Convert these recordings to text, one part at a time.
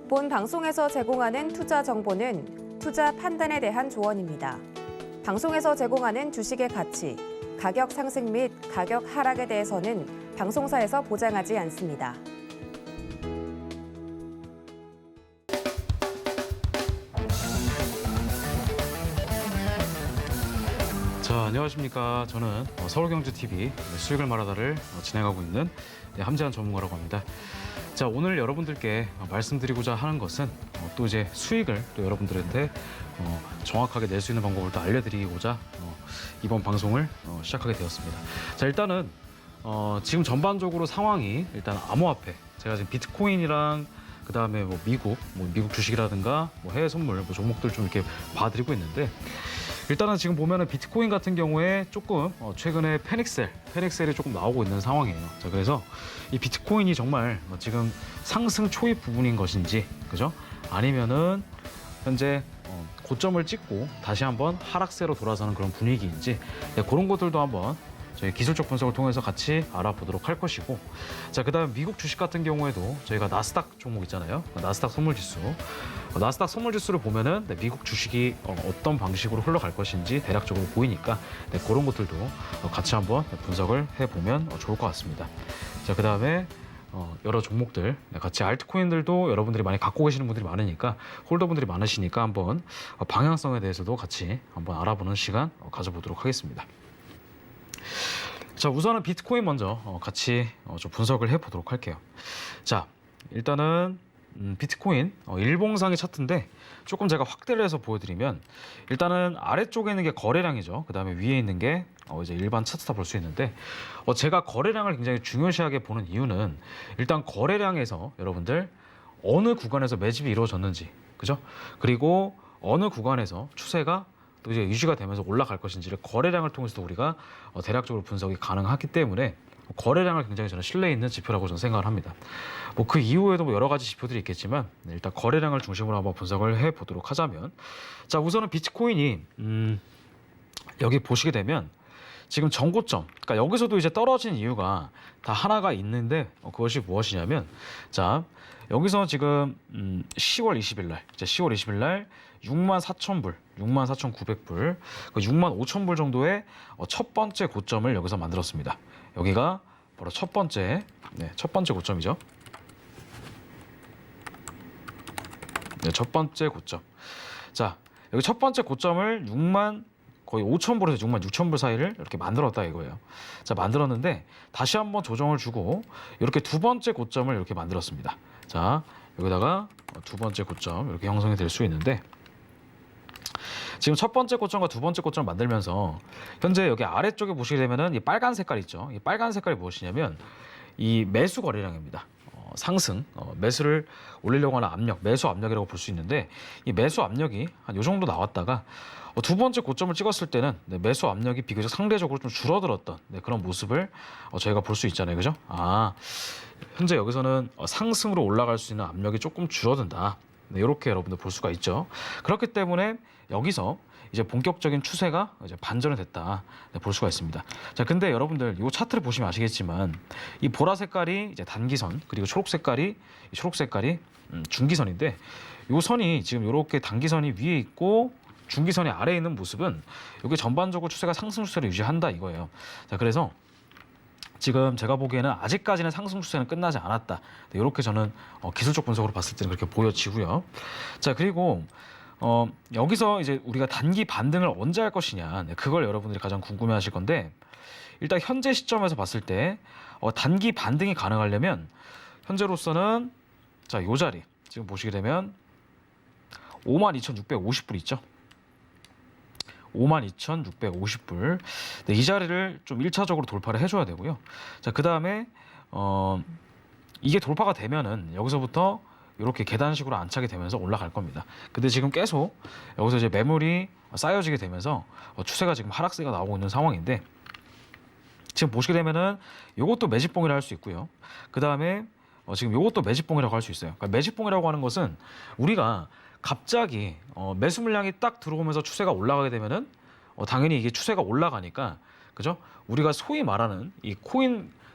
본 방송에서 제공하는 투자 정보는 투자 판단에 대한 조언입니다. 방송에서 제공하는 주식의 가치, 가격 상승 및 가격 하락에 대해서는 방송사에서 보장하지 않습니다. 자, 안녕하십니까. 저는 서울경제TV 수익을 말하다를 진행하고 있는 함재한 전문가라고 합니다. 자, 오늘 여러분들께 말씀드리고자 하는 것은 또 이제 수익을 또 여러분들한테 정확하게 낼 수 있는 방법을 또 알려드리고자 이번 방송을 시작하게 되었습니다. 자, 일단은 지금 전반적으로 상황이 일단 암호화폐, 제가 지금 비트코인이랑 그다음에 뭐 미국 주식이라든가 뭐 해외 선물 뭐 종목들 좀 이렇게 봐드리고 있는데, 일단은 지금 보면은 비트코인 같은 경우에 조금 최근에 패닉셀이 조금 나오고 있는 상황이에요. 자, 그래서 이 비트코인이 정말 지금 상승 초입 부분인 것인지, 그죠? 아니면은 현재 고점을 찍고 다시 한번 하락세로 돌아서는 그런 분위기인지, 그런 것들도 한번 저희 기술적 분석을 통해서 같이 알아보도록 할 것이고, 자, 그다음 미국 주식 같은 경우에도 저희가 나스닥 종목 있잖아요. 나스닥 선물지수. 나스닥 선물지수를 보면은 미국 주식이 어떤 방식으로 흘러갈 것인지 대략적으로 보이니까 그런 것들도 같이 한번 분석을 해보면 좋을 것 같습니다. 자, 그다음에 여러 종목들, 같이 알트코인들도 여러분들이 많이 갖고 계시는 분들이 많으니까, 홀더분들이 많으시니까 한번 방향성에 대해서도 같이 한번 알아보는 시간 가져보도록 하겠습니다. 자, 우선은 비트코인 먼저 같이 좀 분석을 해보도록 할게요. 자, 일단은 비트코인 일봉상의 차트인데 조금 제가 확대를 해서 보여드리면, 일단은 아래쪽에 있는 게 거래량이죠. 그 다음에 위에 있는 게 이제 일반 차트다 볼 수 있는데, 제가 거래량을 굉장히 중요시하게 보는 이유는 일단 거래량에서 여러분들 어느 구간에서 매집이 이루어졌는지, 그죠? 그리고 어느 구간에서 추세가 또 이제 유지가 되면서 올라갈 것인지를 거래량을 통해서도 우리가 대략적으로 분석이 가능하기 때문에 거래량을 굉장히 저는 신뢰 있는 지표라고 저는 생각을 합니다. 뭐 그 이후에도 뭐 여러 가지 지표들이 있겠지만 일단 거래량을 중심으로 한번 분석을 해보도록 하자면, 자, 우선은 비트코인이 여기 보시게 되면 지금 전고점, 그러니까 여기서도 이제 떨어진 이유가 다 하나가 있는데, 그것이 무엇이냐면, 자, 여기서 지금 10월 20일 날, 이제 10월 20일 날 64,000불, 64,900불, 65,000불 정도의 첫 번째 고점을 여기서 만들었습니다. 여기가 바로 첫 번째 고점이죠. 네, 첫 번째 고점. 자, 여기 첫 번째 고점을 거의 5,000불에서 66,000불 사이를 이렇게 만들었다 이거예요. 자, 만들었는데 다시 한번 조정을 주고 이렇게 두 번째 고점을 이렇게 만들었습니다. 자, 여기다가 두 번째 고점 이렇게 형성이 될 수 있는데, 지금 첫 번째 고점과 두 번째 고점을 만들면서 현재 여기 아래쪽에 보시게 되면은 이 빨간 색깔 있죠. 이 빨간 색깔이 무엇이냐면 이 매수 거래량입니다. 상승, 매수를 올리려고 하는 압력, 매수 압력이라고 볼 수 있는데, 이 매수 압력이 한 요 정도 나왔다가 두 번째 고점을 찍었을 때는 매수 압력이 비교적 상대적으로 좀 줄어들었던 그런 모습을 저희가 볼 수 있잖아요, 그죠? 현재 여기서는 상승으로 올라갈 수 있는 압력이 조금 줄어든다. 이렇게 여러분들 볼 수가 있죠. 그렇기 때문에 여기서 이제 본격적인 추세가 이제 반전이 됐다 볼 수가 있습니다. 자, 근데 여러분들 이 차트를 보시면 아시겠지만 이 보라 색깔이 이제 단기선, 그리고 초록 색깔이 중기선인데, 이 선이 지금 이렇게 단기선이 위에 있고 중기선이 아래에 있는 모습은 여기 전반적으로 추세가 상승 추세를 유지한다 이거예요. 자, 그래서 지금 제가 보기에는 아직까지는 상승 추세는 끝나지 않았다. 이렇게 저는 기술적 분석으로 봤을 때는 그렇게 보여지고요. 자, 그리고 여기서 이제 우리가 단기 반등을 언제 할 것이냐, 그걸 여러분들이 가장 궁금해하실 건데, 일단 현재 시점에서 봤을 때 단기 반등이 가능하려면 현재로서는, 자, 요 자리 지금 보시게 되면 52,650불 있죠. 52,650불. 이 자리를 좀 1차적으로 돌파를 해줘야 되고요. 자, 그 다음에 이게 돌파가 되면은 여기서부터 이렇게 계단식으로 안착이 되면서 올라갈 겁니다. 근데 지금 계속 여기서 이제 매물이 쌓여지게 되면서 추세가 지금 하락세가 나오고 있는 상황인데, 지금 보시게 되면은 이것도 매집봉이라 할 수 있고요. 그 다음에 지금 이것도 매집봉이라고 할 수 있어요. 그러니까 매집봉이라고 하는 것은 우리가 갑자기 매수 물량이 딱 들어오면서 추세가 올라가게 되면은 당연히 이게 추세가 올라가니까, 그죠? 우리가 소위 말하는 이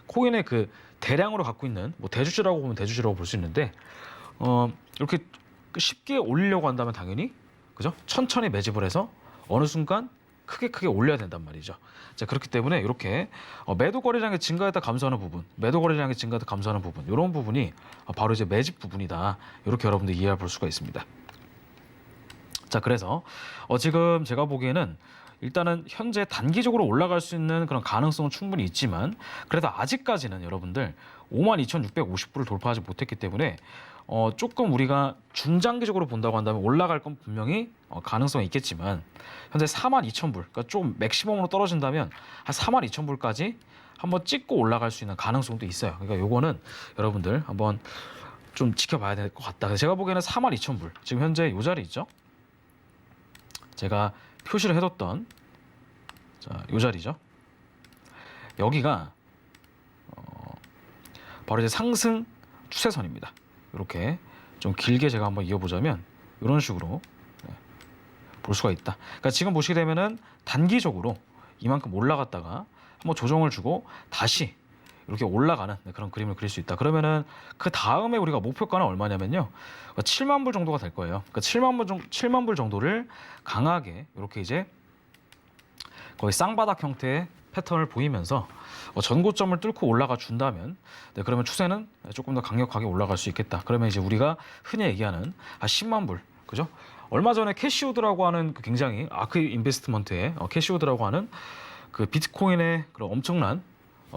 코인의 그 대량으로 갖고 있는 뭐 대주주라고 보면 대주주라고 볼 수 있는데, 이렇게 쉽게 올리려고 한다면 당연히 그죠? 천천히 매집을 해서 어느 순간 크게 올려야 된단 말이죠. 자, 그렇기 때문에 이렇게 매도 거래량이 증가했다 감소하는 부분, 매도 거래량이 증가했다 감소하는 부분, 이런 부분이 바로 이제 매집 부분이다. 이렇게 여러분들 이해해 볼 수가 있습니다. 자, 그래서 지금 제가 보기에는 일단은 현재 단기적으로 올라갈 수 있는 그런 가능성은 충분히 있지만 그래도 아직까지는 여러분들 52,650불을 돌파하지 못했기 때문에 조금 우리가 중장기적으로 본다고 한다면 올라갈 건 분명히 가능성이 있겠지만 현재 42,000불, 그러니까 좀 맥시멈으로 떨어진다면 한 42,000불까지 한번 찍고 올라갈 수 있는 가능성도 있어요. 그러니까 요거는 여러분들 한번 좀 지켜봐야 될 것 같다. 제가 보기에는 42,000불, 지금 현재 이 자리 있죠? 제가 표시를 해뒀던 이 자리죠. 여기가 바로 이제 상승 추세선입니다. 이렇게 좀 길게 제가 한번 이어보자면 이런 식으로 볼 수가 있다. 그러니까 지금 보시게 되면은 단기적으로 이만큼 올라갔다가 한번 조정을 주고 다시 이렇게 올라가는 그런 그림을 그릴 수 있다. 그러면은 그 다음에 우리가 목표가는 얼마냐면요, 7만 불 정도가 될 거예요. 그러니까 7만 불 정도를 강하게 이렇게 이제 거의 쌍바닥 형태의 패턴을 보이면서 전고점을 뚫고 올라가 준다면 그러면 추세는 조금 더 강력하게 올라갈 수 있겠다. 그러면 이제 우리가 흔히 얘기하는 10만 불, 그죠? 얼마 전에 캐시우드라고 하는 그 굉장히 아크 인베스트먼트의 캐시우드라고 하는 그 비트코인의 그런 엄청난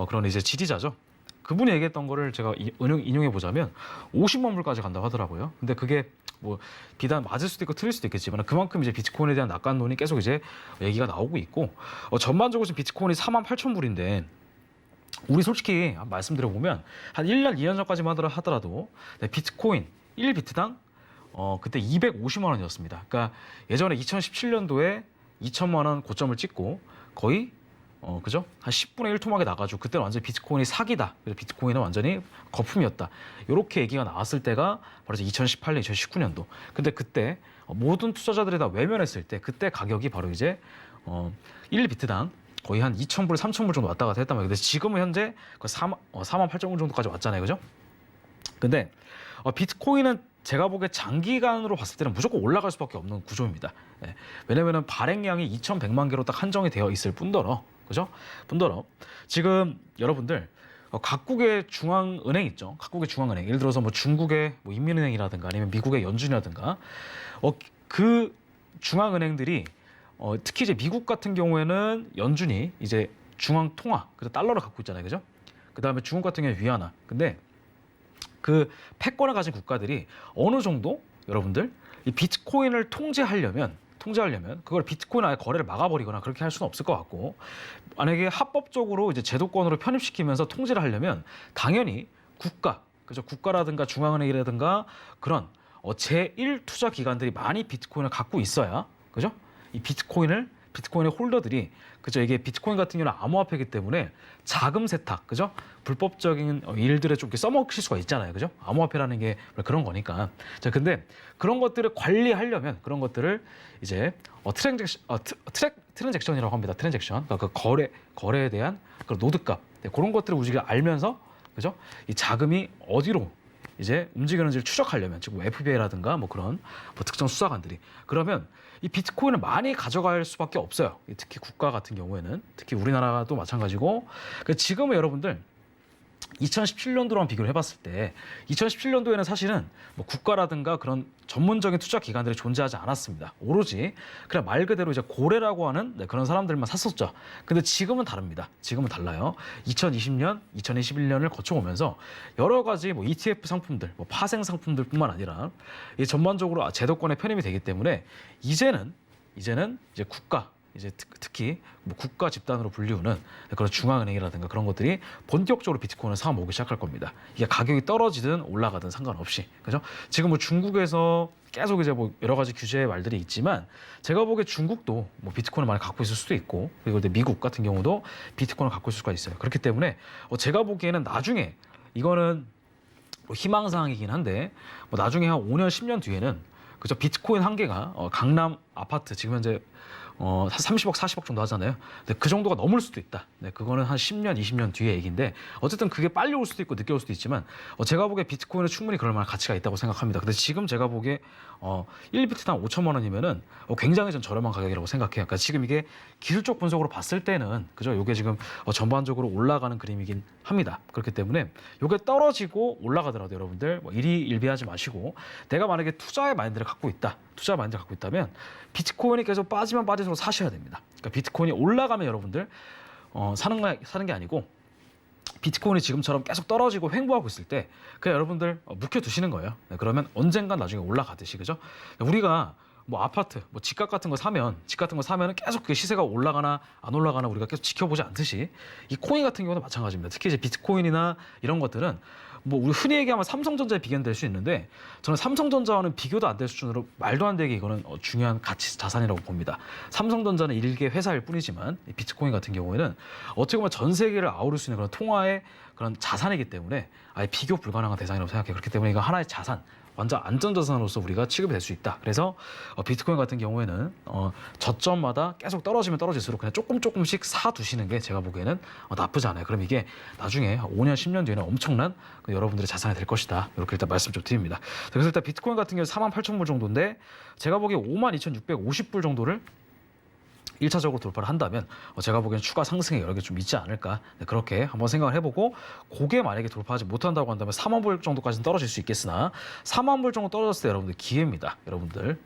그런 이제 지지자죠. 그분이 얘기했던 거를 제가 인용해 보자면 50만 불까지 간다고 하더라고요. 근데 그게 뭐 비단 맞을 수도 있고 틀릴 수도 있겠지만 그만큼 이제 비트코인에 대한 낙관론이 계속 이제 얘기가 나오고 있고 전반적으로 지금 비트코인이 48,000불인데 우리 솔직히 말씀드려 보면 한 1년, 2년 전까지만 하더라도 비트코인 1비트당 그때 250만 원이었습니다. 그러니까 예전에 2017년도에 2천만 원 고점을 찍고 거의 그죠? 한 10분의 1 토막에 나가지고 그때는 완전히 비트코인이 사기다. 그래서 비트코인은 완전히 거품이었다. 이렇게 얘기가 나왔을 때가 바로 2018년, 2019년도. 근데 그때 모든 투자자들이 다 외면했을 때 그때 가격이 바로 이제 1비트당 거의 한 2,000불, 3,000불 정도 왔다 갔다 했단 말이에요. 근데 지금은 현재 48,000불 정도까지 왔잖아요. 그죠? 근데 비트코인은 제가 보기에 장기간으로 봤을 때는 무조건 올라갈 수밖에 없는 구조입니다. 예. 왜냐면은 발행량이 2,100만 개로 딱 한정이 되어 있을 뿐더러, 그죠? 뿐더러 지금 여러분들 각국의 중앙은행 있죠. 각국의 중앙은행, 예를 들어서 뭐 중국의 뭐 인민은행이라든가 아니면 미국의 연준이라든가 그 중앙은행들이 특히 이제 미국 같은 경우에는 연준이 이제 중앙 통화, 그래서 달러를 갖고 있잖아요, 그죠? 그 다음에 중국 같은 경우에 위안화. 근데 그 패권을 가진 국가들이 어느 정도 여러분들 이 비트코인을 통제하려면 그걸 비트코인 아예 거래를 막아버리거나 그렇게 할 수는 없을 것 같고, 만약에 합법적으로 이제 제도권으로 편입시키면서 통제를 하려면 당연히 그죠? 국가라든가 중앙은행이라든가 그런 제1 투자 기관들이 많이 비트코인을 갖고 있어야, 그죠? 이 비트코인의 홀더들이, 그죠? 이게 비트코인 같은 경우는 암호화폐이기 때문에 자금 세탁, 그죠? 불법적인 일들에 좀 이렇게 써먹힐 수가 있잖아요, 그죠? 암호화폐라는 게 그런 거니까. 자, 근데 그런 것들을 관리하려면 그런 것들을 이제 트랜잭션이라고 합니다. 트랜잭션, 그러니까 그 거래에 대한 그 노드값, 그런 것들을 우리가 알면서, 그죠? 이 자금이 어디로 이제 움직이는지를 추적하려면, 지금 FBI라든가 뭐 그런 뭐 특정 수사관들이, 그러면 이 비트코인을 많이 가져갈 수밖에 없어요. 특히 국가 같은 경우에는, 특히 우리나라도 마찬가지고. 지금은 여러분들 2017년도랑 비교를 해봤을 때 2017년도에는 사실은 뭐 국가라든가 그런 전문적인 투자 기관들이 존재하지 않았습니다. 오로지 그냥 말 그대로 이제 고래라고 하는 그런 사람들만 샀었죠. 근데 지금은 다릅니다. 지금은 달라요. 2020년, 2021년을 거쳐오면서 여러 가지 뭐 ETF 상품들, 뭐 파생 상품들뿐만 아니라 이 전반적으로 제도권에 편입이 되기 때문에 이제는 이제 국가, 이제 특히 뭐 국가 집단으로 불리우는 그런 중앙은행이라든가 그런 것들이 본격적으로 비트코인을 사 모으기 시작할 겁니다. 이게 가격이 떨어지든 올라가든 상관없이, 그죠? 지금 뭐 중국에서 계속 이제 뭐 여러 가지 규제의 말들이 있지만 제가 보기에 중국도 뭐 비트코인을 많이 갖고 있을 수도 있고, 그리고 미국 같은 경우도 비트코인을 갖고 있을 수가 있어요. 그렇기 때문에 제가 보기에는 나중에 이거는 뭐 희망사항이긴 한데 뭐 나중에 한 5년, 10년 뒤에는, 그죠? 비트코인 한 개가 강남 아파트, 지금 현재 한 30억, 40억 정도 하잖아요. 근데 그 정도가 넘을 수도 있다. 네, 그거는 한 10년, 20년 뒤의 얘기인데 어쨌든 그게 빨리 올 수도 있고 늦게 올 수도 있지만 제가 보기에 비트코인은 충분히 그럴 만한 가치가 있다고 생각합니다. 근데 지금 제가 보기에 1비트당 5천만 원이면은 굉장히 좀 저렴한 가격이라고 생각해요. 그러니까 지금 이게 기술적 분석으로 봤을 때는 그죠? 이게 지금 전반적으로 올라가는 그림이긴 합니다. 그렇기 때문에 이게 떨어지고 올라가더라도 여러분들 뭐 일희일비하지 마시고 내가 만약에 투자의 마인드를 갖고 있다면 비트코인이 계속 빠지면 빠질수록 사셔야 됩니다. 그러니까 비트코인이 올라가면 여러분들 사는 게 아니고 비트코인이 지금처럼 계속 떨어지고 횡보하고 있을 때 그냥 여러분들 묵혀두시는 거예요. 네, 그러면 언젠간 나중에 올라가듯이 그죠? 우리가 뭐 아파트, 뭐 집 같은 거 사면은 계속 그 시세가 올라가나 안 올라가나 우리가 계속 지켜보지 않듯이 이 코인 같은 경우는 마찬가지입니다. 특히 이제 비트코인이나 이런 것들은 뭐 우리 흔히 얘기하면 삼성전자에 비견될 수 있는데 저는 삼성전자와는 비교도 안 될 수준으로 말도 안 되게 이거는 중요한 가치 자산이라고 봅니다. 삼성전자는 일개 회사일 뿐이지만 비트코인 같은 경우에는 어떻게 보면 전 세계를 아우를 수 있는 그런 통화의 그런 자산이기 때문에 아예 비교 불가능한 대상이라고 생각해요. 그렇기 때문에 이거 하나의 자산, 완전 안전자산으로서 우리가 취급이 될 수 있다. 그래서 비트코인 같은 경우에는 저점마다 계속 떨어지면 떨어질수록 그냥 조금씩 사두시는 게 제가 보기에는 나쁘지 않아요. 그럼 이게 나중에 5년, 10년 뒤에는 엄청난 여러분들의 자산이 될 것이다. 이렇게 일단 말씀 좀 드립니다. 그래서 일단 비트코인 같은 경우 48,000불 정도인데 제가 보기에 52,650불 정도를 1차적으로 돌파를 한다면 제가 보기엔 추가 상승의 여력이 좀 있지 않을까 그렇게 한번 생각을 해보고 그게 만약에 돌파하지 못한다고 한다면 4만 불 정도까지는 떨어질 수 있겠으나 4만 불 정도 떨어졌을 때 여러분들 기회입니다. 여러분들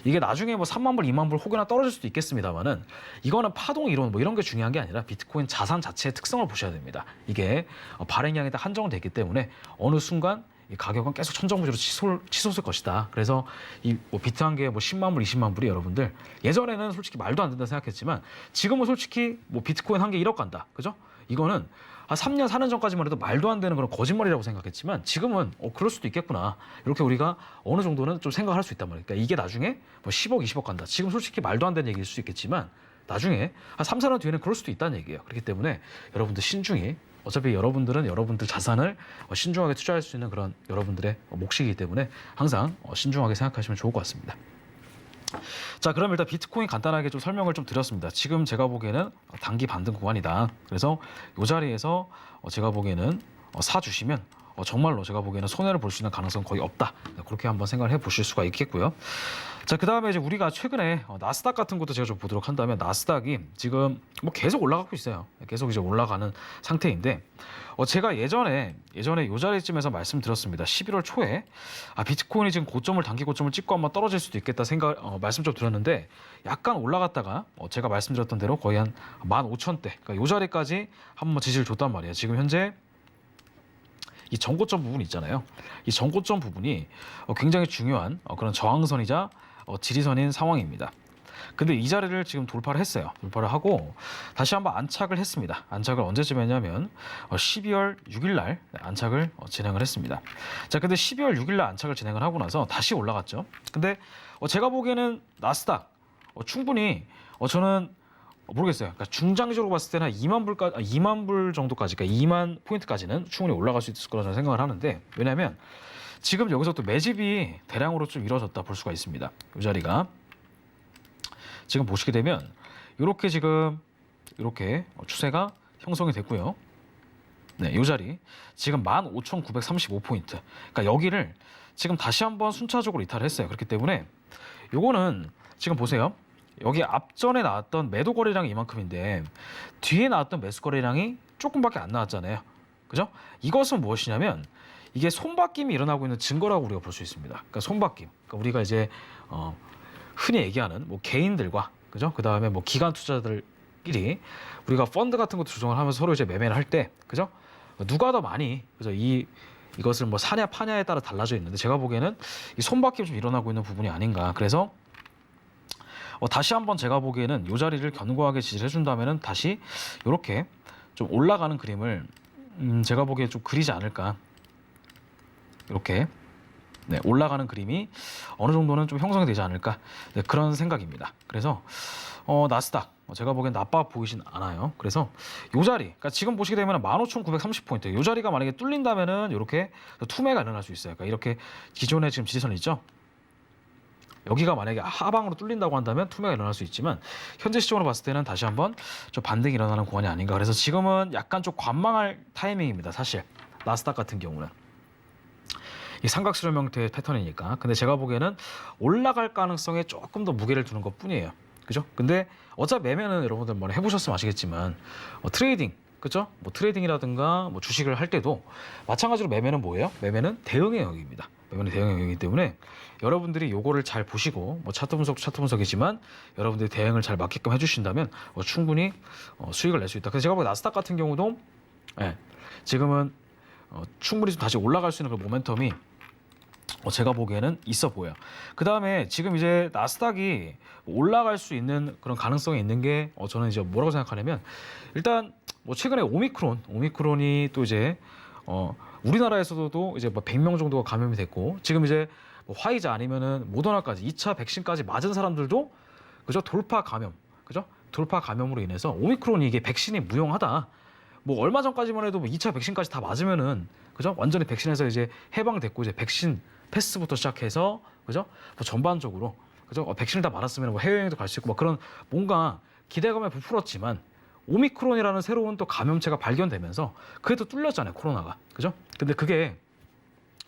이게 나중에 뭐 3만 불, 2만 불 혹여나 떨어질 수도 있겠습니다만은 이거는 파동 이론 뭐 이런 게 중요한 게 아니라 비트코인 자산 자체의 특성을 보셔야 됩니다. 이게 발행량이 다 한정은 되기 때문에 어느 순간 이 가격은 계속 천정부지로 치솟을 것이다. 그래서 이뭐 비트 한 개에 뭐 10만 불, 20만 불이 여러분들 예전에는 솔직히 말도 안 된다 생각했지만 지금은 솔직히 뭐 비트코인 한 개 1억 간다. 그죠? 이거는 한 3년, 4년 전까지만 해도 말도 안 되는 그런 거짓말이라고 생각했지만 지금은 그럴 수도 있겠구나. 이렇게 우리가 어느 정도는 좀 생각할 수 있단 말이에요. 그러니까 이게 나중에 뭐 10억, 20억 간다. 지금 솔직히 말도 안 되는 얘기일 수 있겠지만 나중에 한 3, 4년 뒤에는 그럴 수도 있다는 얘기예요. 그렇기 때문에 여러분들 신중히 어차피 여러분들은 여러분들 자산을 신중하게 투자할 수 있는 그런 여러분들의 몫이기 때문에 항상 신중하게 생각하시면 좋을 것 같습니다. 자, 그럼 일단 비트코인 간단하게 좀 설명을 좀 드렸습니다. 지금 제가 보기에는 단기 반등 구간이다. 그래서 이 자리에서 제가 보기에는 사주시면 정말로 제가 보기에는 손해를 볼 수 있는 가능성은 거의 없다. 그렇게 한번 생각을 해보실 수가 있겠고요. 자, 그 다음에 이제 우리가 최근에 나스닥 같은 것도 제가 좀 보도록 한다면 나스닥이 지금 뭐 계속 올라가고 있어요. 계속 이제 올라가는 상태인데 제가 예전에 이 자리쯤에서 말씀드렸습니다. 11월 초에 비트코인이 지금 단기 고점을 찍고 한번 떨어질 수도 있겠다 말씀 좀 드렸는데 약간 올라갔다가 제가 말씀드렸던 대로 거의 한 15,000대 그러니까 이 자리까지 한번 지지를 줬단 말이에요. 지금 현재 이 전고점 부분 있잖아요. 이 전고점 부분이 굉장히 중요한 그런 저항선이자 지리선인 상황입니다. 근데 이 자리를 지금 돌파를 했어요. 돌파를 하고 다시 한번 안착을 했습니다. 안착을 언제쯤 했냐면 12월 6일 날 안착을 진행을 했습니다. 자, 근데 12월 6일 날 안착을 진행을 하고 나서 다시 올라갔죠. 근데 제가 보기에는 나스닥 충분히 저는 모르겠어요. 그러니까 중장기적으로 봤을 때는 2만 불 정도까지, 그러니까 2만 포인트까지는 충분히 올라갈 수 있을 거라 저는 생각을 하는데 왜냐하면 지금 여기서 또 매집이 대량으로 좀 이루어졌다 볼 수가 있습니다. 이 자리가 지금 보시게 되면 이렇게 지금 이렇게 추세가 형성이 됐고요. 네, 이 자리 지금 15,935포인트. 그러니까 여기를 지금 다시 한번 순차적으로 이탈을 했어요. 그렇기 때문에 요거는 지금 보세요. 여기 앞전에 나왔던 매도 거래량이 이만큼인데 뒤에 나왔던 매수 거래량이 조금밖에 안 나왔잖아요. 그죠? 이것은 무엇이냐면 이게 손바뀜이 일어나고 있는 증거라고 우리가 볼 수 있습니다. 그러니까 손바뀜. 그러니까 우리가 이제 흔히 얘기하는 뭐 개인들과 그죠? 그다음에 뭐 기관 투자자들끼리 우리가 펀드 같은 것도 조정을 하면서 서로 이제 매매를 할 때 그죠? 누가 더 많이 그죠? 이것을 뭐 사냐 파냐에 따라 달라져 있는데 제가 보기에는 이 손바뀜이 좀 일어나고 있는 부분이 아닌가. 그래서 다시 한번 제가 보기에는 이 자리를 견고하게 지지를 해준다면은 다시 이렇게 좀 올라가는 그림을 제가 보기에 좀 그리지 않을까. 이렇게 올라가는 그림이 어느 정도는 좀 형성이 되지 않을까 그런 생각입니다. 그래서 나스닥 제가 보기엔 나빠 보이진 않아요. 그래서 이 자리, 그러니까 지금 보시게 되면 15,930포인트 이 자리가 만약에 뚫린다면은 이렇게 투매가 일어날 수 있어요. 그러니까 이렇게 기존에 지금 지지선 있죠. 여기가 만약에 하방으로 뚫린다고 한다면 투매가 일어날 수 있지만 현재 시점으로 봤을 때는 다시 한번 좀 반등이 일어나는 구간이 아닌가. 그래서 지금은 약간 좀 관망할 타이밍입니다. 사실 나스닥 같은 경우는 이 삼각수렴 형태의 패턴이니까. 근데 제가 보기에는 올라갈 가능성에 조금 더 무게를 두는 것뿐이에요. 그죠? 근데 어차피 매매는 여러분들 뭐 해보셨으면 아시겠지만 트레이딩, 그죠? 뭐 트레이딩이라든가 뭐 주식을 할 때도 마찬가지로 매매는 뭐예요? 매매는 대응의 영역입니다. 매매는 대응의 영역이기 때문에 여러분들이 요거를 잘 보시고 뭐 차트 분석이지만 여러분들이 대응을 잘 맞게끔 해주신다면 충분히 수익을 낼 수 있다. 그래서 제가 보기에 나스닥 같은 경우도 지금은 충분히 좀 다시 올라갈 수 있는 그 모멘텀이 제가 보기에는 있어 보여요. 그 다음에 지금 이제 나스닥이 올라갈 수 있는 그런 가능성이 있는 게 저는 이제 뭐라고 생각하냐면 일단 뭐 최근에 오미크론이 또 이제 우리나라에서도 이제 뭐 100명 정도가 감염이 됐고 지금 이제 뭐 화이자 아니면은 모더나까지 2차 백신까지 맞은 사람들도 그죠? 돌파 감염으로 인해서 오미크론이 이게 백신이 무용하다. 뭐 얼마 전까지만 해도 뭐 2차 백신까지 다 맞으면은 그죠? 완전히 백신에서 이제 해방됐고 이제 백신 패스부터 시작해서 그죠? 뭐 전반적으로 그죠? 백신을 다 맞았으면 뭐 해외여행도 갈 수 있고 막 그런 뭔가 기대감에 부풀었지만 오미크론이라는 새로운 또 감염체가 발견되면서 그게 또 뚫렸잖아요, 코로나가. 그죠? 근데 그게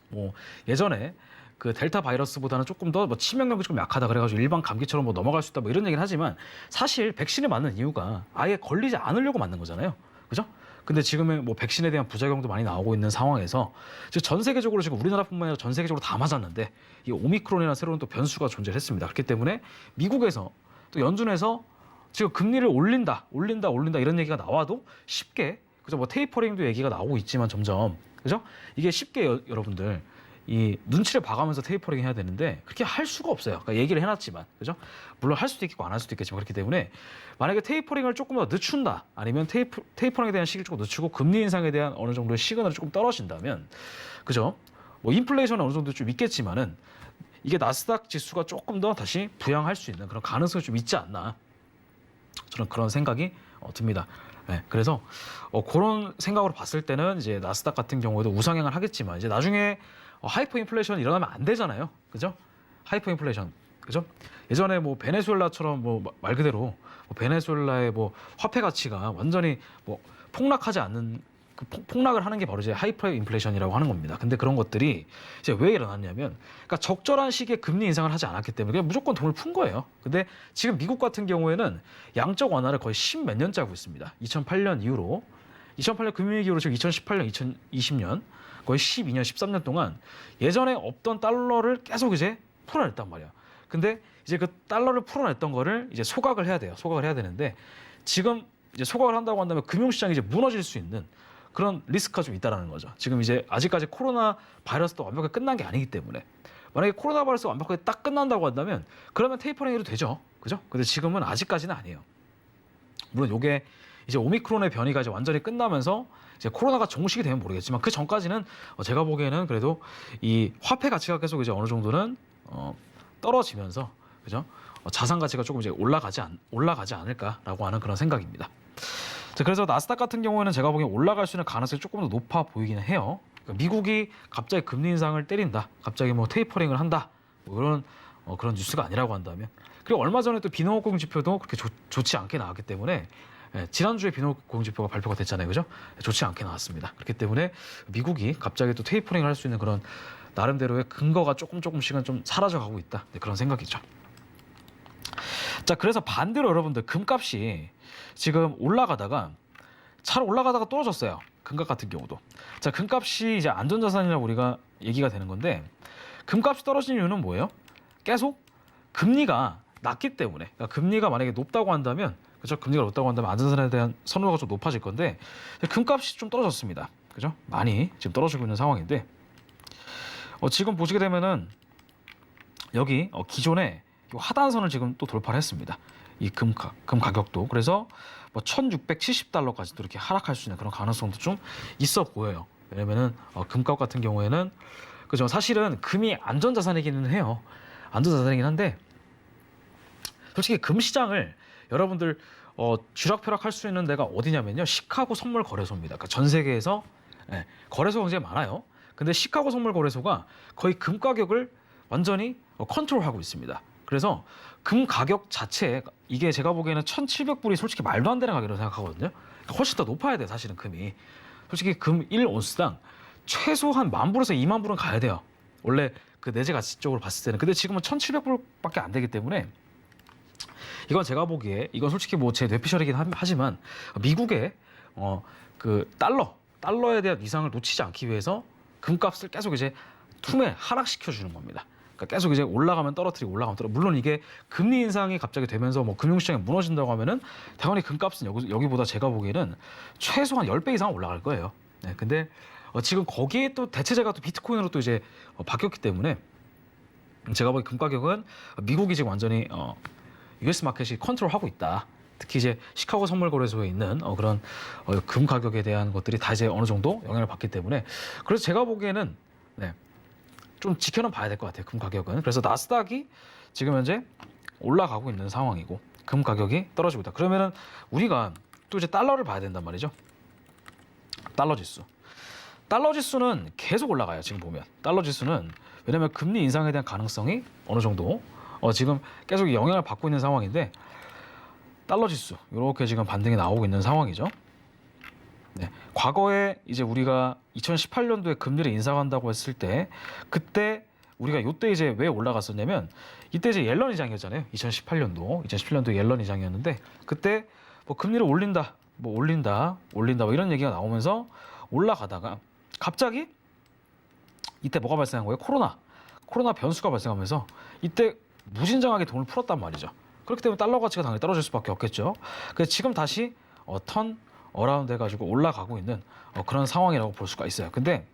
뭐 예전에 그 델타 바이러스보다는 조금 더 뭐 치명력이 좀 약하다 그래가지고 일반 감기처럼 뭐 넘어갈 수 있다 뭐 이런 얘기는 하지만 사실 백신을 맞는 이유가 아예 걸리지 않으려고 맞는 거잖아요. 그죠? 근데 지금은 뭐 백신에 대한 부작용도 많이 나오고 있는 상황에서 전 세계적으로 지금 우리나라뿐만 아니라 전 세계적으로 다 맞았는데 이 오미크론이라는 새로운 또 변수가 존재했습니다. 그렇기 때문에 미국에서 또 연준에서 지금 금리를 올린다 이런 얘기가 나와도 쉽게 그죠? 뭐 테이퍼링도 얘기가 나오고 있지만 점점 그죠? 이게 쉽게 여러분들 이 눈치를 봐가면서 테이퍼링 해야 되는데 그렇게 할 수가 없어요. 그러니까 얘기를 해놨지만 그죠? 물론 할 수도 있겠고 안 할 수도 있겠지만 그렇기 때문에 만약에 테이퍼링을 조금 더 늦춘다 아니면 테이퍼링에 대한 시기를 조금 늦추고 금리 인상에 대한 어느 정도의 시그널이 조금 떨어진다면 그죠? 뭐 인플레이션은 어느 정도 좀 있겠지만은 이게 나스닥 지수가 조금 더 다시 부양할 수 있는 그런 가능성이 좀 있지 않나 저는 그런 생각이 듭니다. 네, 그래서 그런 생각으로 봤을 때는 이제 나스닥 같은 경우에도 우상향을 하겠지만 이제 나중에 하이퍼 인플레이션이 일어나면 안 되잖아요. 그죠? 하이퍼 인플레이션. 그죠? 예전에 뭐 베네수엘라처럼 뭐 말 그대로 뭐 베네수엘라의 뭐 화폐 가치가 완전히 뭐 폭락하지 않는 그 폭락을 하는 게 바로 이제 하이퍼 인플레이션이라고 하는 겁니다. 근데 그런 것들이 이제 왜 일어났냐면 그러니까 적절한 시기에 금리 인상을 하지 않았기 때문에 그냥 무조건 돈을 푼 거예요. 근데 지금 미국 같은 경우에는 양적 완화를 거의 10몇 년째 하고 있습니다. 2008년 이후로 2008년 금융위기 이후로 지금 2018년, 2020년 거의 12년, 13년 동안 예전에 없던 달러를 계속 이제 풀어냈단 말이야. 근데 이제 그 달러를 풀어냈던 거를 이제 소각을 해야 돼요. 소각을 해야 되는데 지금 이제 소각을 한다고 한다면 금융시장이 이제 무너질 수 있는 그런 리스크가 좀 있다라는 거죠. 지금 이제 아직까지 코로나 바이러스도 완벽하게 끝난 게 아니기 때문에 만약에 코로나 바이러스가 완벽하게 딱 끝난다고 한다면 그러면 테이퍼링 해도 되죠. 그죠? 근데 지금은 아직까지는 아니에요. 물론 요게 이제 오미크론의 변이가 이제 완전히 끝나면서 이제 코로나가 종식이 되면 모르겠지만 그 전까지는 제가 보기에는 그래도 이 화폐 가치가 계속 이제 어느 정도는 떨어지면서 그죠? 자산 가치가 조금 이제 올라가지 않을까라고 하는 그런 생각입니다. 자, 그래서 나스닥 같은 경우에는 제가 보기엔 올라갈 수 있는 가능성이 조금 더 높아 보이기는 해요. 그러니까 미국이 갑자기 금리 인상을 때린다, 갑자기 뭐 테이퍼링을 한다, 뭐 그런 뉴스가 아니라고 한다면 그리고 얼마 전에 또 비농업공 지표도 그렇게 좋지 않게 나왔기 때문에 지난주에 비농업공 지표가 발표가 됐잖아요. 그죠? 좋지 않게 나왔습니다. 그렇기 때문에 미국이 갑자기 또 테이퍼링을 할 수 있는 그런 나름대로의 근거가 조금씩은 좀 사라져가고 있다. 네, 그런 생각이죠. 자, 그래서 반대로 여러분들 금값이 지금 올라가다가 떨어졌어요. 금값 같은 경우도. 자, 금값이 이제 안전자산이라고 우리가 얘기가 되는 건데 금값이 떨어진 이유는 뭐예요? 계속 금리가 낮기 때문에. 그러니까 금리가 만약에 높다고 한다면 그죠? 금리가 높다고 한다면 안전자산에 대한 선호도가 좀 높아질 건데 금값이 좀 떨어졌습니다. 그죠? 많이 지금 떨어지고 있는 상황인데 지금 보시게 되면은 여기 기존에 하단선을 지금 또 돌파를 했습니다. 이 금 가격도. 그래서 뭐 1,670달러까지도 이렇게 하락할 수 있는 그런 가능성도 좀 있어 보여요. 왜냐면은 금값 같은 경우에는 그죠? 사실은 금이 안전자산이기는 해요. 안전자산이긴 한데 솔직히 금 시장을 여러분들 쥐락펴락할 수 있는 데가 어디냐면요. 시카고 선물 거래소입니다. 그러니까 전 세계에서 거래소가 굉장히 많아요. 근데 시카고 선물 거래소가 거의 금 가격을 완전히 컨트롤하고 있습니다. 그래서 금 가격 자체 이게 제가 보기에는 1,700불이 솔직히 말도 안 되는 가격이라고 생각하거든요. 훨씬 더 높아야 돼 사실은 금이. 솔직히 금 1온스당 최소한 10,000불에서 20,000불은 가야 돼요. 원래 그 내재 가치적으로 봤을 때는. 근데 지금은 1,700불밖에 안 되기 때문에 이건 제가 보기에 이건 솔직히 뭐 제 뇌피셜이긴 하지만 미국의 그 달러에 대한 위상을 놓치지 않기 위해서 금값을 계속 이제 tum에 하락시켜 주는 겁니다. 그러니까 계속 이제 올라가면 떨어뜨리고 올라가면 떨어. 물론 이게 금리 인상이 갑자기 되면서 뭐 금융시장이 무너진다고 하면은 당연히 금값은 여기보다 제가 보기에는 최소한 10배 이상 올라갈 거예요. 네, 근데 지금 거기에 또 대체제가 또 비트코인으로 또 이제 바뀌었기 때문에 제가 보기 금 가격은 미국이 지금 완전히 US 마켓이 컨트롤하고 있다. 특히 이제 시카고 선물거래소에 있는 그런 금 가격에 대한 것들이 다 이제 어느 정도 영향을 받기 때문에 그래서 제가 보기에는 네, 좀 지켜는 봐야 될 것 같아요. 금 가격은. 그래서 나스닥이 지금 현재 올라가고 있는 상황이고 금 가격이 떨어지고 있다. 그러면은 우리가 또 이제 달러를 봐야 된단 말이죠. 달러 지수. 달러 지수는 계속 올라가요. 지금 보면 달러 지수는 왜냐하면 금리 인상에 대한 가능성이 어느 정도 지금 계속 영향을 받고 있는 상황인데 달러 지수 이렇게 지금 반등이 나오고 있는 상황이죠. 네, 과거에 이제 우리가 2018년도에 금리를 인상한다고 했을 때 그때 우리가 이때 이제 왜 올라갔었냐면 이때 이제 옐런 의장이었잖아요. 2017년도 옐런 의장이었는데 그때 뭐 금리를 올린다 뭐 이런 얘기가 나오면서 올라가다가 갑자기 이때 뭐가 발생한 거예요? 코로나 변수가 발생하면서 이때 무진장하게 돈을 풀었단 말이죠. 그렇기 때문에 달러 가치가 당연히 떨어질 수밖에 없겠죠. 그래서 지금 다시 턴 어라운드 해가지고 올라가고 있는 그런 상황이라고 볼 수가 있어요. 근데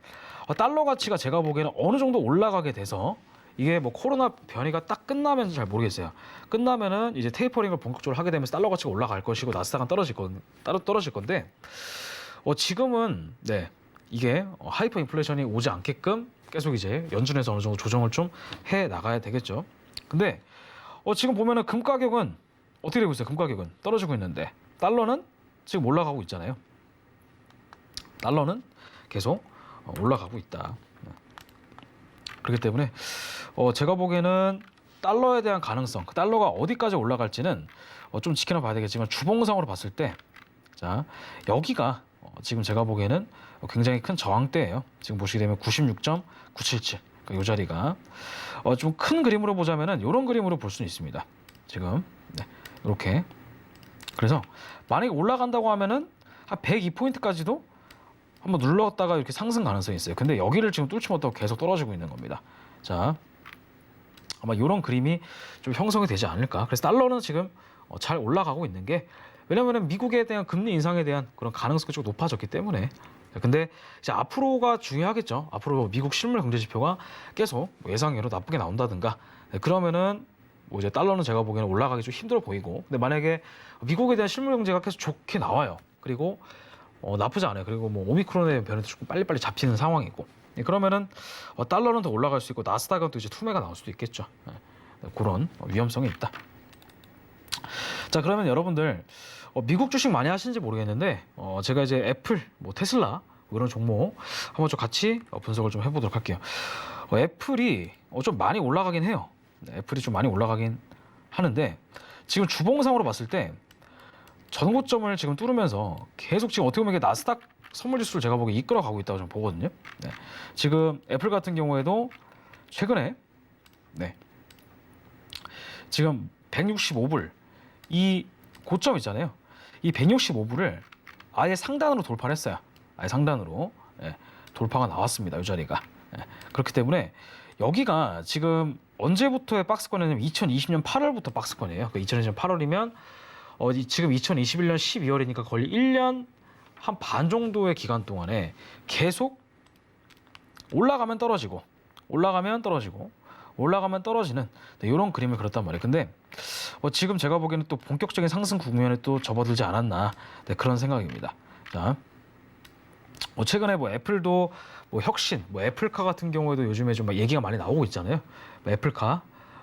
달러 가치가 제가 보기에는 어느 정도 올라가게 돼서 이게 뭐 코로나 변이가 딱 끝나면 잘 모르겠어요. 끝나면은 이제 테이퍼링을 본격적으로 하게 되면서 달러 가치가 올라갈 것이고 나스닥은 떨어질 건데 지금은 네 이게 하이퍼 인플레이션이 오지 않게끔 계속 이제 연준에서 어느 정도 조정을 좀 해 나가야 되겠죠. 근데 지금 보면은 금 가격은 어떻게 되고 있어요? 금 가격은 떨어지고 있는데 달러는 지금 올라가고 있잖아요. 달러는 계속 올라가고 있다. 그렇기 때문에 제가 보기에는 달러에 대한 가능성, 그 달러가 어디까지 올라갈지는 좀 지켜봐야 되겠지만 주봉상으로 봤을 때, 자 여기가 지금 제가 보기에는 굉장히 큰 저항대예요. 지금 보시게 되면 96.977, 그러니까 이 자리가 좀 큰 그림으로 보자면은 이런 그림으로 볼 수는 있습니다. 지금 네, 이렇게. 그래서 만약에 올라간다고 하면은 한 102포인트까지도 한번 눌렀다가 이렇게 상승 가능성이 있어요. 근데 여기를 지금 뚫지 못하고 계속 떨어지고 있는 겁니다. 자, 아마 이런 그림이 좀 형성이 되지 않을까. 그래서 달러는 지금 잘 올라가고 있는 게 왜냐하면 미국에 대한 금리 인상에 대한 그런 가능성이 좀 높아졌기 때문에. 근데 이제 앞으로가 중요하겠죠. 앞으로 미국 실물 경제 지표가 계속 예상외로 나쁘게 나온다든가 그러면은 뭐 이제 달러는 제가 보기에는 올라가기 좀 힘들어 보이고, 근데 만약에 미국에 대한 실물 경제가 계속 좋게 나와요. 그리고 나쁘지 않아요. 그리고 뭐 오미크론의 변이도 조금 빨리빨리 잡히는 상황이고, 그러면은 달러는 더 올라갈 수 있고 나스닥은 또 이제 투매가 나올 수도 있겠죠. 그런 위험성이 있다. 자, 그러면 여러분들 미국 주식 많이 하시는지 모르겠는데 제가 이제 애플, 뭐 테슬라 이런 종목 한번 좀 같이 분석을 좀 해보도록 할게요. 애플이 좀 많이 올라가긴 해요. 애플이 좀 많이 올라가긴 하는데 지금 주봉상으로 봤을 때 전고점을 지금 뚫으면서 계속 지금 어떻게 보면 이게 나스닥 선물지수를 제가 보기에 이끌어가고 있다고 좀 보거든요. 네. 지금 애플 같은 경우에도 최근에 네. 지금 165불 이 고점 있잖아요. 이 165불을 아예 상단으로 돌파를 했어요. 아예 상단으로 돌파가 나왔습니다. 이 자리가. 그렇기 때문에 여기가 지금 언제부터의 박스권이냐면 2020년 8월부터 박스권이에요. 그러니까 2020년 8월이면 지금 2021년 12월이니까 거의 1년 한 반 정도의 기간 동안에 계속 올라가면 떨어지고 올라가면 떨어지고 올라가면 떨어지는 이런 그림을 그렸단 말이에요. 근데 지금 제가 보기에는 또 본격적인 상승 국면에 또 접어들지 않았나 그런 생각입니다. 자, 최근에 뭐 애플도 뭐 혁신, 뭐 애플카 같은 경우에도 요즘에 좀 얘기가 많이 나오고 있잖아요.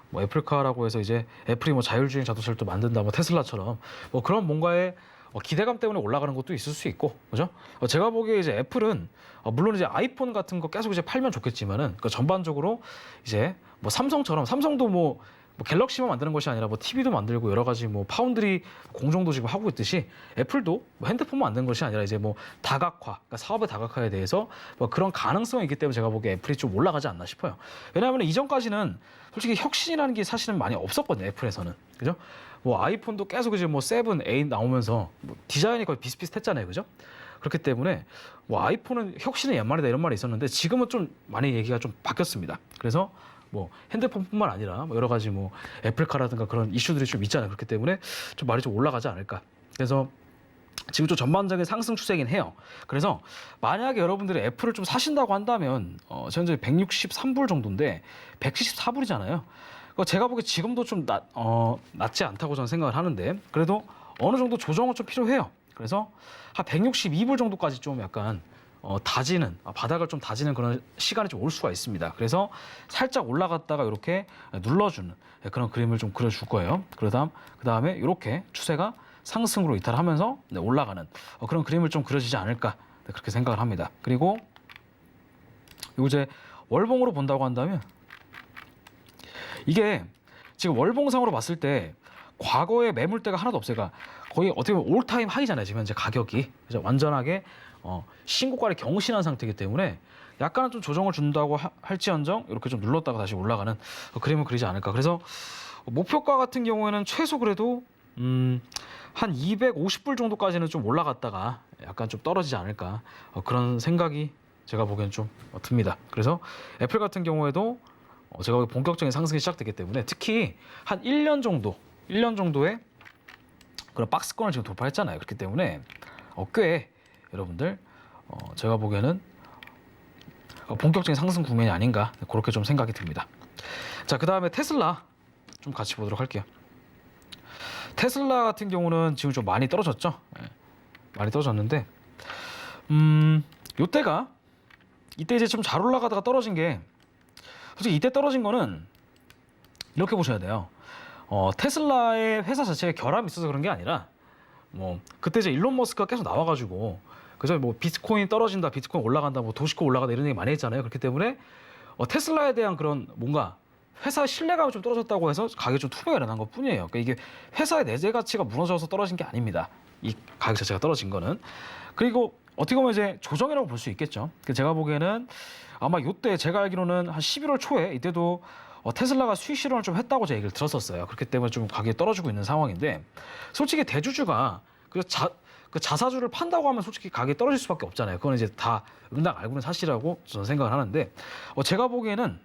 뭐 애플카라고 해서 이제 애플이 뭐 자율주행 자동차를 또 만든다, 뭐 테슬라처럼 뭐 그런 뭔가의 기대감 때문에 올라가는 것도 있을 수 있고, 그죠? 제가 보기에 이제 애플은 물론 이제 아이폰 같은 거 계속 이제 팔면 좋겠지만은 그 전반적으로 이제 뭐 삼성처럼 삼성도 뭐 갤럭시만 만드는 것이 아니라 뭐 TV도 만들고 여러 가지 뭐 파운드리 공정도 지금 하고 있듯이 애플도 뭐 핸드폰만 만드는 것이 아니라 이제 뭐 다각화, 그러니까 사업의 다각화에 대해서 뭐 그런 가능성이 있기 때문에 제가 보기에 애플이 좀 올라가지 않나 싶어요. 왜냐하면 이전까지는 솔직히 혁신이라는 게 사실은 많이 없었거든요. 애플에서는. 그죠? 뭐 아이폰도 계속 이제 뭐 7, 8 나오면서 뭐 디자인이 거의 비슷비슷했잖아요. 그죠? 그렇기 때문에 뭐 아이폰은 혁신의 옛말이다 이런 말이 있었는데 지금은 좀 많이 얘기가 좀 바뀌었습니다. 그래서 뭐 핸드폰뿐만 아니라 뭐 여러 가지 뭐 애플카라든가 그런 이슈들이 좀 있잖아요. 그렇기 때문에 좀 말이 좀 올라가지 않을까. 그래서 지금 좀 전반적인 상승 추세이긴 해요. 그래서 만약에 여러분들이 애플을 좀 사신다고 한다면 현재 163불 정도인데 174불이잖아요. 제가 보기에 지금도 좀 낮지 않다고 저는 생각을 하는데 그래도 어느 정도 조정은 좀 필요해요. 그래서 한 162불 정도까지 좀 약간 다지는 바닥을 좀 다지는 그런 시간이 좀 올 수가 있습니다. 그래서 살짝 올라갔다가 이렇게 눌러주는 그런 그림을 좀 그려줄 거예요. 그다음에 이렇게 추세가 상승으로 이탈하면서 올라가는 그런 그림을 좀 그려지지 않을까 그렇게 생각을 합니다. 그리고 요 이제 월봉으로 본다고 한다면 이게 지금 월봉상으로 봤을 때 과거에 매물대가 하나도 없어요. 그러니까 거의 어떻게 보면 올타임 하이잖아요. 지금 현재 가격이 그래서 완전하게 신고가를 경신한 상태이기 때문에 약간은 좀 조정을 준다고 할지언정 이렇게 좀 눌렀다가 다시 올라가는 그림을 그리지 않을까. 그래서 목표가 같은 경우에는 최소 그래도 한 250불 정도까지는 좀 올라갔다가 약간 좀 떨어지지 않을까 그런 생각이 제가 보기엔 좀 듭니다. 그래서 애플 같은 경우에도 제가 보기엔 본격적인 상승이 시작되기 때문에 특히 한 1년 정도의 그런 박스권을 지금 돌파했잖아요. 그렇기 때문에 꽤 여러분들 제가 보기에는 본격적인 상승 국면이 아닌가 그렇게 좀 생각이 듭니다. 자, 그 다음에 테슬라 좀 같이 보도록 할게요. 테슬라 같은 경우는 지금 좀 많이 떨어졌죠. 많이 떨어졌는데 이때 이제 좀 잘 올라가다가 떨어진 게 솔직히 이때 떨어진 거는 이렇게 보셔야 돼요. 테슬라의 회사 자체에 결함이 있어서 그런 게 아니라 뭐 그때 이제 일론 머스크가 계속 나와가지고 그죠? 뭐 비트코인 떨어진다, 비트코인 올라간다, 뭐 도시코 올라간다 이런 얘기 많이 했잖아요. 그렇기 때문에 테슬라에 대한 그런 뭔가 회사의 신뢰감이 좀 떨어졌다고 해서 가격이 좀 투명이 일어난 것 뿐이에요. 그러니까 이게 회사의 내재 가치가 무너져서 떨어진 게 아닙니다. 이 가격 자체가 떨어진 거는. 그리고 어떻게 보면 이제 조정이라고 볼 수 있겠죠. 제가 보기에는 아마 이때 제가 알기로는 한 11월 초에 이때도 테슬라가 수익 실현을 좀 했다고 제 얘기를 들었었어요. 그렇기 때문에 좀 가격이 떨어지고 있는 상황인데 솔직히 대주주가 그 자사주를 판다고 하면 솔직히 가격이 떨어질 수밖에 없잖아요. 그건 이제 다 응당 알고는 사실이라고 저는 생각을 하는데 제가 보기에는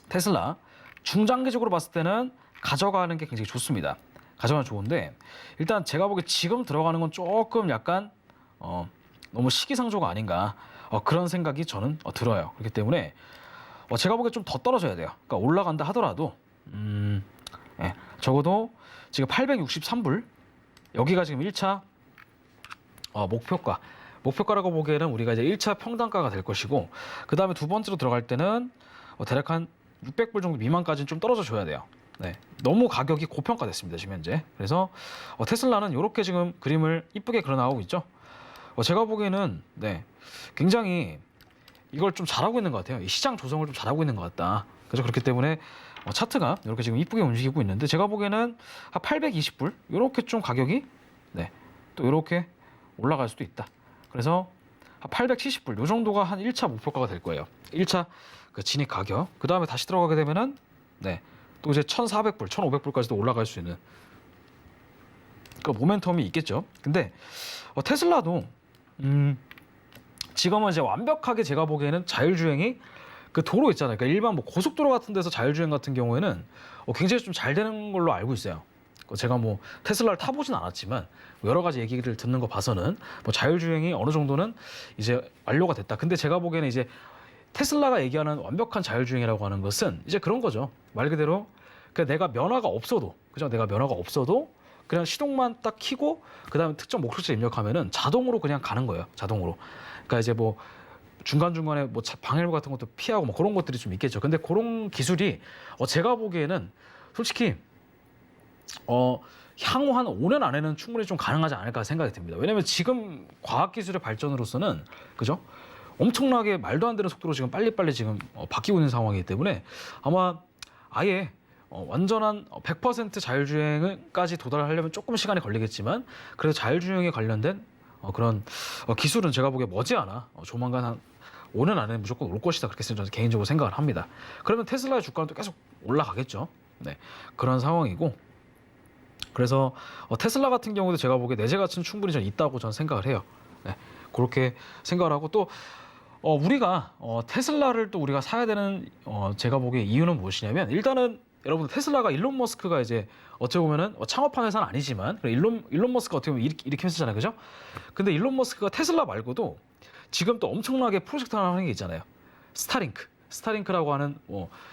테슬라 중장기적으로 봤을 때는 가져가는 게 굉장히 좋습니다. 가져가면 좋은데 일단 제가 보기에 지금 들어가는 건 조금 약간 너무 시기상조가 아닌가 그런 생각이 저는 들어요. 그렇기 때문에 제가 보기에 좀 더 떨어져야 돼요. 그러니까 올라간다 하더라도 적어도 지금 863불 여기가 지금 1차 목표가라고 보기에는 우리가 이제 1차 평단가가 될 것이고 그 다음에 두 번째로 들어갈 때는 대략 한 600불 정도 미만까지는 좀 떨어져 줘야 돼요. 너무 가격이 고평가됐습니다 지금 현재. 그래서 테슬라는 이렇게 지금 그림을 이쁘게 그려나가고 있죠. 제가 보기에는 굉장히 이걸 좀 잘하고 있는 것 같아요. 이 시장 조성을 좀 잘하고 있는 것 같다. 그래서 그렇기 때문에 차트가 이렇게 지금 이쁘게 움직이고 있는데 제가 보기에는 한 820불 이렇게 좀 가격이 또 이렇게 올라갈 수도 있다. 그래서 한 870불 이 정도가 한 1차 목표가가 될 거예요. 1차 그 진입 가격. 그 다음에 다시 들어가게 되면은 또 이제 1,400불, 1,500불까지도 올라갈 수 있는 그 모멘텀이 있겠죠. 근데 테슬라도 지금은 이제 완벽하게 제가 보기에는 자율주행이 그 도로 있잖아요. 그러니까 일반 뭐 고속도로 같은 데서 자율주행 같은 경우에는 굉장히 좀 잘 되는 걸로 알고 있어요. 제가 뭐 테슬라를 타보진 않았지만 여러 가지 얘기를 듣는 거 봐서는 뭐 자율주행이 어느 정도는 이제 완료가 됐다. 근데 제가 보기에는 이제 테슬라가 얘기하는 완벽한 자율주행이라고 하는 것은 이제 그런 거죠. 말 그대로 그냥 내가 면허가 없어도 그냥 시동만 딱 켜고 그다음에 특정 목적지에 입력하면은 자동으로 그냥 가는 거예요. 자동으로. 그러니까 이제 뭐 중간중간에 뭐 방해물 같은 것도 피하고 뭐 그런 것들이 좀 있겠죠. 근데 그런 기술이 제가 보기에는 솔직히 향후 한 5년 안에는 충분히 좀 가능하지 않을까 생각이 듭니다. 왜냐면 지금 과학기술의 발전으로서는 그죠? 엄청나게 말도 안 되는 속도로 지금 빨리빨리 지금 바뀌고 있는 상황이기 때문에 아마 아예 완전한 100% 자율주행까지 도달하려면 조금 시간이 걸리겠지만 그래도 자율주행에 관련된 그런 기술은 제가 보기에 머지않아 조만간 한 5년 안에 무조건 올 것이다 그렇게 저는 개인적으로 생각을 합니다. 그러면 테슬라의 주가는 또 계속 올라가겠죠. 네, 그런 상황이고 그래서 테슬라 같은 경우도 제가 보기에 내재 가치는 충분히 전 있다고 저는 생각을 해요. 네, 그렇게 생각을 하고 또 우리가 테슬라를 또 우리가 사야 되는 제가 보기에 이유는 무엇이냐면 일단은 여러분들 테슬라가 일론 머스크가 이제 어찌 보면은 창업한 회사는 아니지만 일론 머스크가 어떻게 보면 일으키면서잖아요, 그죠? 근데 일론 머스크가 테슬라 말고도 지금 또 엄청나게 프로젝트 하나 하는 게 있잖아요. 스타링크라고 하는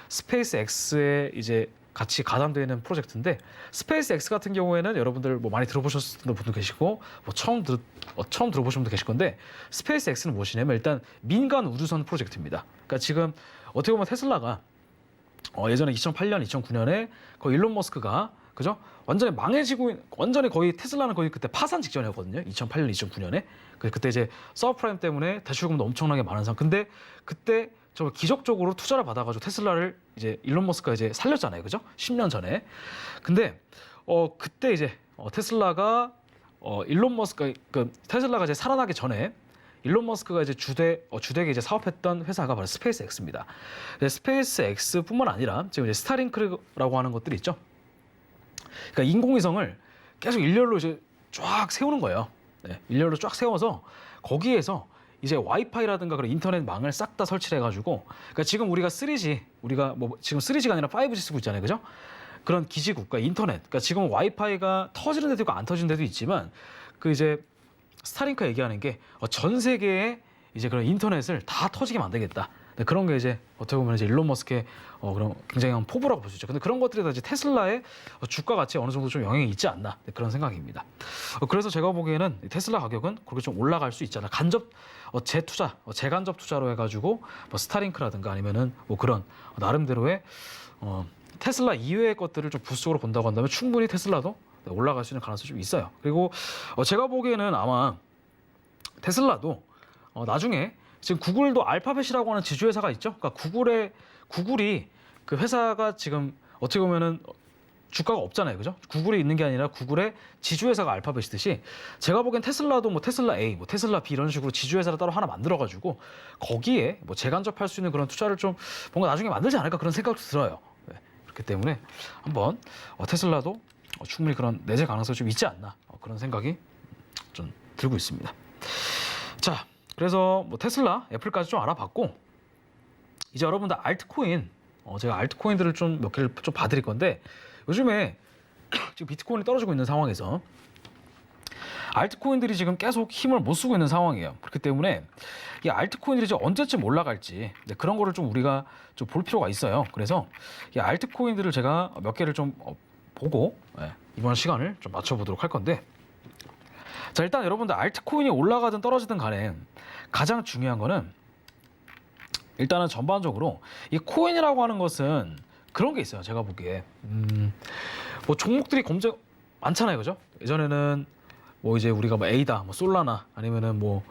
스페이스 X에 이제 같이 가담되어 있는 프로젝트인데 스페이스 X 같은 경우에는 여러분들 뭐 많이 들어보셨던 분도 계시고 뭐 처음 들어보신 분도 계실 건데 스페이스 X는 무엇이냐면 일단 민간 우주선 프로젝트입니다. 그러니까 지금 어떻게 보면 테슬라가 예전에 2008년, 2009년에 거의 일론 머스크가 그죠? 완전히 거의 테슬라는 거의 그때 파산 직전이었거든요. 2008년, 2009년에 그때 이제 서브프라임 때문에 대출금도 엄청나게 많은 상황. 근데 그때 저 기적적으로 투자를 받아가지고 테슬라를 이제 일론 머스크가 이제 살렸잖아요, 그죠? 10년 전에. 근데 그때 이제 테슬라가 일론 머스크 그 테슬라가 이제 살아나기 전에 일론 머스크가 이제 주되게 이제 사업했던 회사가 바로 스페이스 X입니다. 스페이스 X뿐만 아니라 지금 이제 스타링크라고 하는 것들이 있죠. 그러니까 인공위성을 계속 일렬로 이제 쫙 세우는 거예요. 네, 일렬로 쫙 세워서 거기에서 이제 와이파이라든가 그런 인터넷망을 싹 다 설치를 해가지고, 그러니까 지금 우리가 3G, 우리가 뭐 지금 3G가 아니라 5G 쓰고 있잖아요, 그죠? 그런 기지국, 그러니까 인터넷, 그러니까 지금 와이파이가 터지는 데도 있고 안 터지는 데도 있지만, 그 이제 스타링크 얘기하는 게 전 세계에 이제 그런 인터넷을 다 터지게 만들겠다. 네, 그런 게 이제 어떻게 보면 이제 일론 머스크의 그런 굉장한 포부라고 볼 수 있죠. 근데 그런 것들이 다 이제 테슬라의 주가 가치에 어느 정도 좀 영향이 있지 않나, 네, 그런 생각입니다. 그래서 제가 보기에는 테슬라 가격은 그렇게 좀 올라갈 수 있잖아. 재투자, 재간접 투자로 해가지고 뭐 스타링크라든가 아니면은 뭐 그런 나름대로의 테슬라 이외의 것들을 좀 부수적으로 본다고 한다면 충분히 테슬라도 올라갈 수 있는 가능성이 좀 있어요. 그리고 제가 보기에는 아마 테슬라도 나중에 지금 구글도 알파벳이라고 하는 지주회사가 있죠. 그러니까 구글이 그 회사가 지금 어떻게 보면은 주가가 없잖아요, 그죠? 구글이 있는 게 아니라 구글의 지주회사가 알파벳이듯이 제가 보기엔 테슬라도 뭐 테슬라 A, 뭐 테슬라 B 이런 식으로 지주회사를 따로 하나 만들어가지고 거기에 뭐 재간접할 수 있는 그런 투자를 좀 뭔가 나중에 만들지 않을까 그런 생각도 들어요. 네. 그렇기 때문에 한번 테슬라도 충분히 그런 내재 가능성이 좀 있지 않나 그런 생각이 좀 들고 있습니다. 자, 그래서 뭐 테슬라, 애플까지 좀 알아봤고 이제 여러분들 알트코인 제가 알트코인들을 좀 몇 개를 좀 봐드릴 건데 요즘에 지금 비트코인이 떨어지고 있는 상황에서 알트코인들이 지금 계속 힘을 못 쓰고 있는 상황이에요. 그렇기 때문에 이 알트코인들이 이제 언제쯤 올라갈지 그런 거를 좀 우리가 좀 볼 필요가 있어요. 그래서 이 알트코인들을 제가 몇 개를 좀 보고 이번 시간을 좀 맞춰보도록 할 건데 자, 일단 여러분들 알트코인이 올라가든 떨어지든 간에 가장 중요한 거는 일단은 전반적으로 이 코인이라고 하는 것은 그런 게 있어요. 제가 보기에 뭐 종목들이 검증 많잖아요, 그죠? 예전에는 뭐 이제 우리가 뭐 에이다, 뭐 솔라나 아니면은 뭐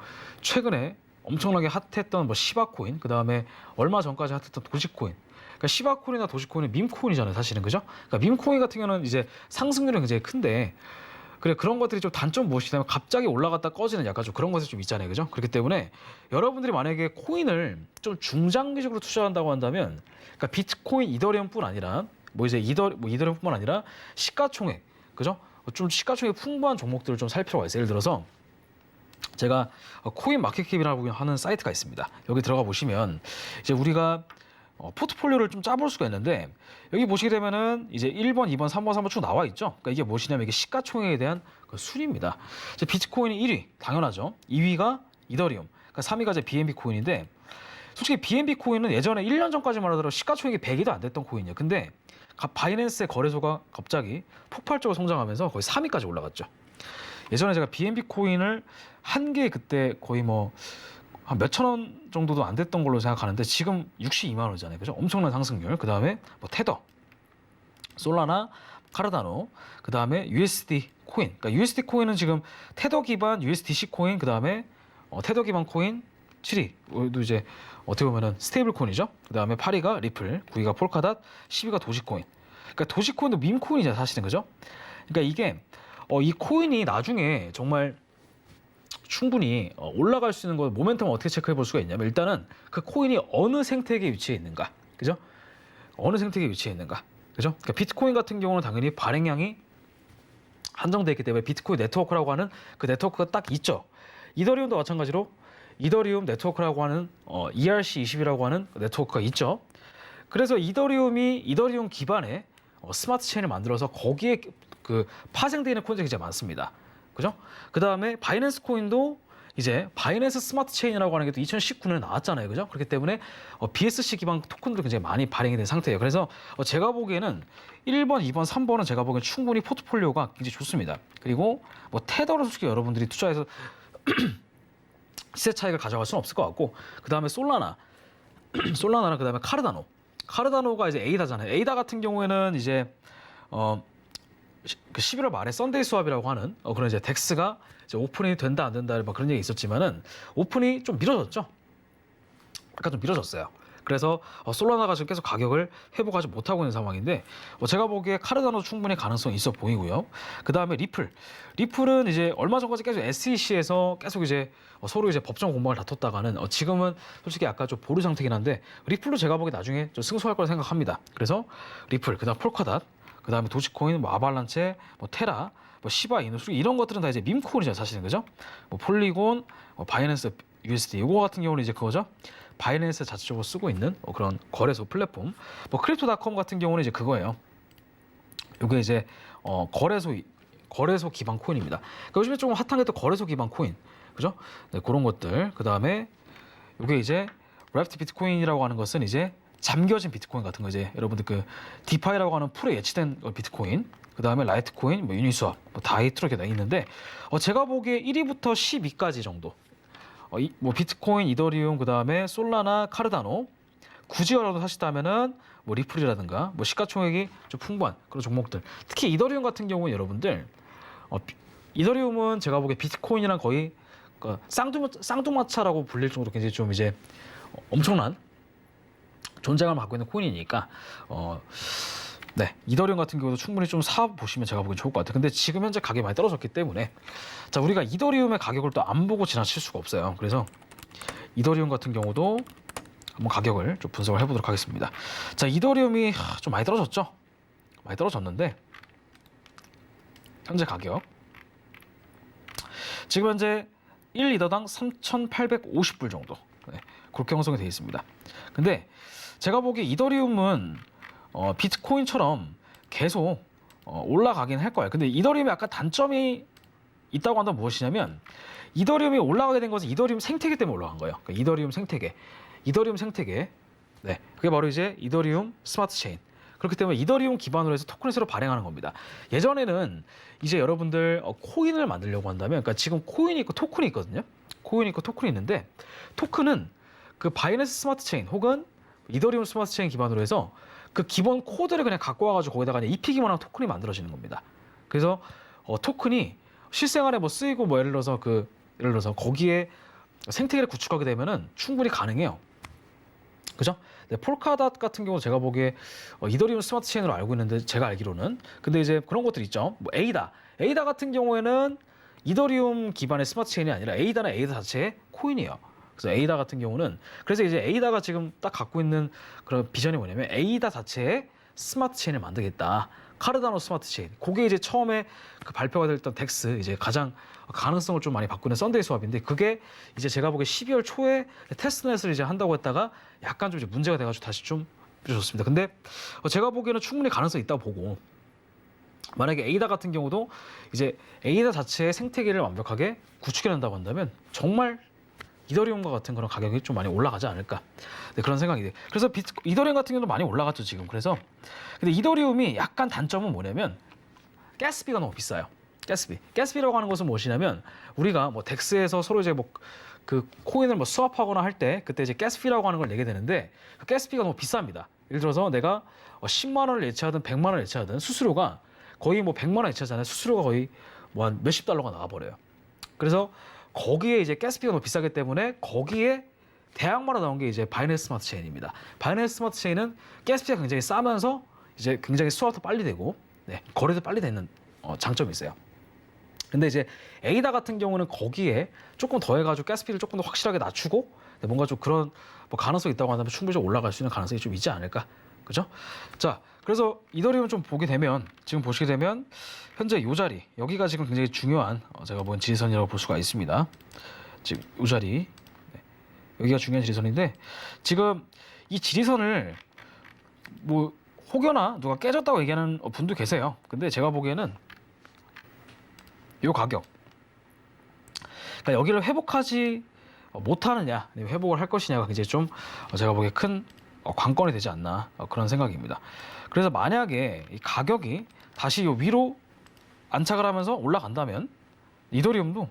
최근에 엄청나게 핫했던 뭐 시바코인, 그 다음에 얼마 전까지 핫했던 도지코인. 그러니까 시바코인이나 도지코인은 밈코인이잖아요, 사실은, 그죠? 그러니까 밈코인 같은 경우는 이제 상승률은 굉장히 큰데 그런 것들이 좀 단점 무엇이냐면 갑자기 올라갔다 꺼지는 약간 좀 그런 것이 좀 있잖아요, 그죠? 그렇기 때문에 여러분들이 만약에 코인을 좀 중장기적으로 투자한다고 한다면, 그러니까 비트코인, 이더리움뿐 아니라 뭐 이제 이더리움뿐만 아니라 시가총액, 그죠? 좀 시가총액 풍부한 종목들을 좀 살 필요가 있어요. 예를 들어서 제가 코인 마켓캡이라고 하는 사이트가 있습니다. 여기 들어가 보시면 이제 우리가 포트폴리오를 좀 짜볼 수가 있는데 여기 보시게 되면은 이제 1번, 2번, 3번 쭉 나와 있죠. 그러니까 이게 무엇이냐면 이게 시가총액에 대한 그 순위입니다. 이제 비트코인이 1위, 당연하죠. 2위가 이더리움, 그러니까 3위가 이제 BNB 코인인데 솔직히 BNB 코인은 예전에 1년 전까지만 하더라도 시가총액이 100위도 안 됐던 코인이에요. 근데 바이낸스의 거래소가 갑자기 폭발적으로 성장하면서 거의 3위까지 올라갔죠. 예전에 제가 BNB 코인을 한 개 그때 거의 뭐 한 몇천 원 정도도 안 됐던 걸로 생각하는데 지금 62만 원이잖아요, 그죠? 엄청난 상승률. 그 다음에 뭐 테더, 솔라나, 카르다노, 그 다음에 USD 코인. 그러니까 USD 코인은 지금 테더 기반 USDC 코인, 그 다음에 테더 기반 코인 7위도 이제 어떻게 보면은 스테이블 코인이죠. 그다음에 8위가 리플, 9위가 폴카닷, 10위가 도지코인. 그러니까 도지코인도 밈 코인이잖아요, 사실은. 그죠? 그러니까 이게 이 코인이 나중에 정말 충분히 올라갈 수 있는 거 모멘텀을 어떻게 체크해 볼 수가 있냐면 일단은 그 코인이 어느 생태계에 위치해 있는가. 그죠? 어느 생태계에 위치해 있는가. 그죠? 그러니까 비트코인 같은 경우는 당연히 발행량이 한정되어 있기 때문에 비트코인 네트워크라고 하는 그 네트워크가 딱 있죠. 이더리움도 마찬가지로 이더리움 네트워크라고 하는 ERC20이라고 하는 네트워크가 있죠. 그래서 이더리움 기반의 스마트 체인을 만들어서 거기에 그 파생되어 있는 코인들이 굉장히 많습니다. 그죠? 그 다음에 바이낸스 코인도 이제 바이낸스 스마트 체인이라고 하는 게 또 2019년에 나왔잖아요. 그죠? 그렇기 때문에 BSC 기반 토큰들이 굉장히 많이 발행이 된 상태예요. 그래서 제가 보기에는 1번, 2번, 3번은 제가 보기엔 충분히 포트폴리오가 굉장히 좋습니다. 그리고 뭐 테더로 솔직히 여러분들이 투자해서 시세 차익을 가져갈 수는 없을 것 같고, 그 다음에 솔라나랑 그 다음에 카르다노가 이제 에이다잖아요. 에이다 같은 경우에는 이제 그 11월 말에 썬데이 스왑이라고 하는 그런 이제 덱스가 이제 오픈이 된다 안 된다 막 그런 얘기 있었지만은 오픈이 좀 미뤄졌죠. 약간 좀 미뤄졌어요. 그래서 솔라나가 지금 계속 가격을 회복하지 못하고 있는 상황인데 제가 보기에 카르다노 충분히 가능성이 있어 보이고요. 그 다음에 리플은 이제 얼마 전까지 계속 SEC에서 계속 이제 서로 이제 법정 공방을 다퉜다가는 지금은 솔직히 약간 좀 보류 상태긴 한데 리플도 제가 보기에 나중에 좀 승소할 거라 생각합니다. 그래서 리플, 그다음 폴카닷, 그다음에 도지코인, 뭐 아발란체, 뭐 테라, 뭐 시바이누 이런 것들은 다 이제 밈코인이죠, 사실은. 그죠? 뭐 폴리곤, 바이낸스 USD 이거 같은 경우는 이제 그거죠. 바이낸스 자체적으로 쓰고 있는 그런 거래소 플랫폼. 뭐 크립토닷컴 같은 경우는 이제 그거예요. 이게 이제 거래소 기반 코인입니다. 그러니까 요즘에 조금 핫한 게 또 거래소 기반 코인, 그죠? 네, 그런 것들. 그 다음에 이게 이제 랩트 비트코인이라고 하는 것은 이제 잠겨진 비트코인 같은 거, 이제 여러분들 그 디파이라고 하는 풀에 예치된 비트코인, 그 다음에 라이트코인, 뭐 유니스왑, 뭐 다이트로 이렇게 있는데 제가 보기에 1위부터 12까지 정도. 뭐 비트코인, 이더리움, 그 다음에 솔라나, 카르다노. 굳이 여러분 사시다면은 뭐 리플이라든가 뭐 시가총액이 좀 풍부한 그런 종목들. 특히 이더리움 같은 경우는 여러분들 이더리움은 제가 보기에 비트코인이랑 거의 쌍두마차라고 불릴 정도로 굉장히 좀 이제 엄청난 존재감을 갖고 있는 코인이니까 네, 이더리움 같은 경우도 충분히 좀 사 보시면 제가 보기엔 좋을 것 같아요. 근데 지금 현재 가격이 많이 떨어졌기 때문에 자, 우리가 이더리움의 가격을 또 안 보고 지나칠 수가 없어요. 그래서 이더리움 같은 경우도 한번 가격을 좀 분석을 해보도록 하겠습니다. 자, 이더리움이 좀 많이 떨어졌죠? 많이 떨어졌는데 현재 가격 지금 현재 1리더당 3,850불 정도, 네, 그렇게 형성이 되어 있습니다. 근데 제가 보기에 이더리움은 비트코인처럼 계속 올라가긴 할 거예요. 근데 이더리움에 약간 단점이 있다고 한다면 무엇이냐면 이더리움이 올라가게 된 것은 이더리움 생태계 때문에 올라간 거예요. 그러니까 이더리움 생태계, 네, 그게 바로 이제 이더리움 스마트 체인. 그렇기 때문에 이더리움 기반으로 해서 토큰을 새로 발행하는 겁니다. 예전에는 이제 여러분들 코인을 만들려고 한다면, 그러니까 지금 코인이 있고 토큰이 있거든요. 코인이 있고 토큰이 있는데 토큰은 그 바이낸스 스마트 체인 혹은 이더리움 스마트 체인 기반으로 해서 그 기본 코드를 그냥 갖고 와가지고 거기다가 그냥 입히기만 하면 토큰이 만들어지는 겁니다. 그래서 토큰이 실생활에 뭐 쓰이고 뭐 예를 들어서 거기에 생태계를 구축하게 되면은 충분히 가능해요. 그죠? 네, 폴카닷 같은 경우 제가 보기에 이더리움 스마트 체인으로 알고 있는데 제가 알기로는, 근데 이제 그런 것들 있죠. 뭐 에이다 같은 경우에는 이더리움 기반의 스마트 체인이 아니라 에이다 자체의 코인이에요. 그래서 에이다 같은 경우는, 그래서 이제 에이다가 지금 딱 갖고 있는 그런 비전이 뭐냐면 에이다 자체의 스마트 체인을 만들겠다. 카르다노 스마트 체인. 그게 이제 처음에 그 발표가 됐던 덱스, 이제 가장 가능성을 좀 많이 바꾸는 썬데이 스왑인데, 그게 이제 제가 보기에 12월 초에 테스트넷을 이제 한다고 했다가 약간 좀 이제 문제가 돼가지고 다시 좀 미뤄졌습니다. 근데 제가 보기에는 충분히 가능성이 있다고 보고, 만약에 에이다 같은 경우도 이제 에이다 자체의 생태계를 완벽하게 구축해낸다고 한다면 정말 이더리움과 같은 그런 가격이 좀 많이 올라가지 않을까, 네, 그런 생각이 돼요. 그래서 이더리움 같은 경우도 많이 올라갔죠 지금. 그래서 근데 이더리움이 약간 단점은 뭐냐면 가스비가 너무 비싸요. 가스비라고 하는 것은 무엇이냐면 우리가 뭐 덱스에서 서로 이제 뭐 그 코인을 뭐 스왑하거나 할 때 그때 이제 가스비라고 하는 걸 내게 되는데 그 가스비가 너무 비쌉니다. 예를 들어서 내가 10만 원을 예치하든 100만 원을 예치하든 수수료가 거의 뭐 100만 원 예치하잖아요. 수수료가 거의 뭐 한 몇십 달러가 나와버려요. 그래서 거기에 이제 가스비가 너무 비싸기 때문에 거기에 대항마로 나온 게 이제 바이낸스 스마트 체인입니다. 바이낸스 스마트 체인은 가스피가 굉장히 싸면서 이제 굉장히 수화도 빨리 되고 거래도 빨리 되는 장점이 있어요. 근데 이제 에이다 같은 경우는 거기에 조금 더해가지고 가스피를 조금 더 확실하게 낮추고 뭔가 좀 그런 뭐 가능성이 있다고 한다면 충분히 좀 올라갈 수 있는 가능성이 좀 있지 않을까, 그죠? 자, 그래서 이더리움 좀 보게 되면 지금 보시게 되면 현재 이 자리 여기가 지금 굉장히 중요한 제가 본 지지선이라고 볼 수가 있습니다. 지금 이 자리 여기가 중요한 지지선인데 지금 이 지지선을 뭐 혹여나 누가 깨졌다고 얘기하는 분도 계세요. 근데 제가 보기에는 이 가격, 그러니까 여기를 회복하지 못하느냐, 아니면 회복을 할 것이냐가 굉장히 좀 제가 보기에 큰 관건이 되지 않나 그런 생각입니다. 그래서 만약에 이 가격이 다시 이 위로 안착을 하면서 올라간다면 이더리움도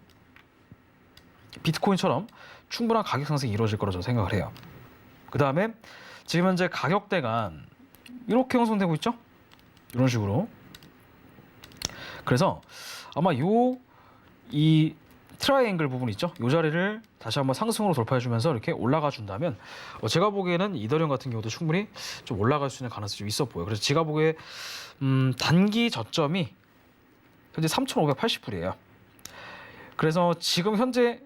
비트코인처럼 충분한 가격 상승이 이루어질 거라고 저는 생각을 해요. 그 다음에 지금 현재 가격대가 이렇게 형성되고 있죠? 이런 식으로. 그래서 아마 이 트라이앵글 부분 있죠? 이 자리를 다시 한번 상승으로 돌파해주면서 이렇게 올라가 준다면 제가 보기에는 이더리움 같은 경우도 충분히 좀 올라갈 수 있는 가능성이 좀 있어 보여요. 그래서 제가 보기에 단기 저점이 현재 3,580불이에요. 그래서 지금 현재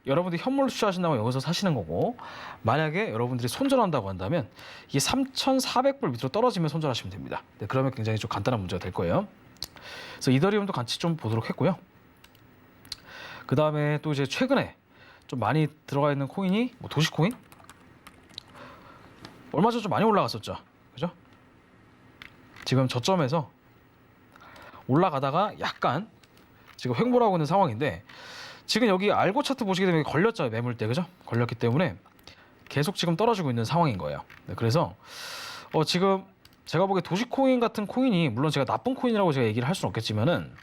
여러분들이 현물로 투자하신다고 여기서 사시는 거고, 만약에 여러분들이 손절한다고 한다면 이게 3,400불 밑으로 떨어지면 손절하시면 됩니다. 그러면 굉장히 좀 간단한 문제가 될 거예요. 그래서 이더리움도 같이 좀 보도록 했고요. 그 다음에 또 이제 최근에 좀 많이 들어가 있는 코인이 뭐 도시코인? 얼마 전에 좀 많이 올라갔었죠, 그죠? 지금 저점에서 올라가다가 약간 지금 횡보를 하고 있는 상황인데, 지금 여기 알고 차트 보시게 되면 걸렸죠, 매물대, 그죠? 걸렸기 때문에 계속 지금 떨어지고 있는 상황인 거예요. 그래서 지금 제가 보기에 도시코인 같은 코인이, 물론 제가 나쁜 코인이라고 제가 얘기를 할 수는 없겠지만은,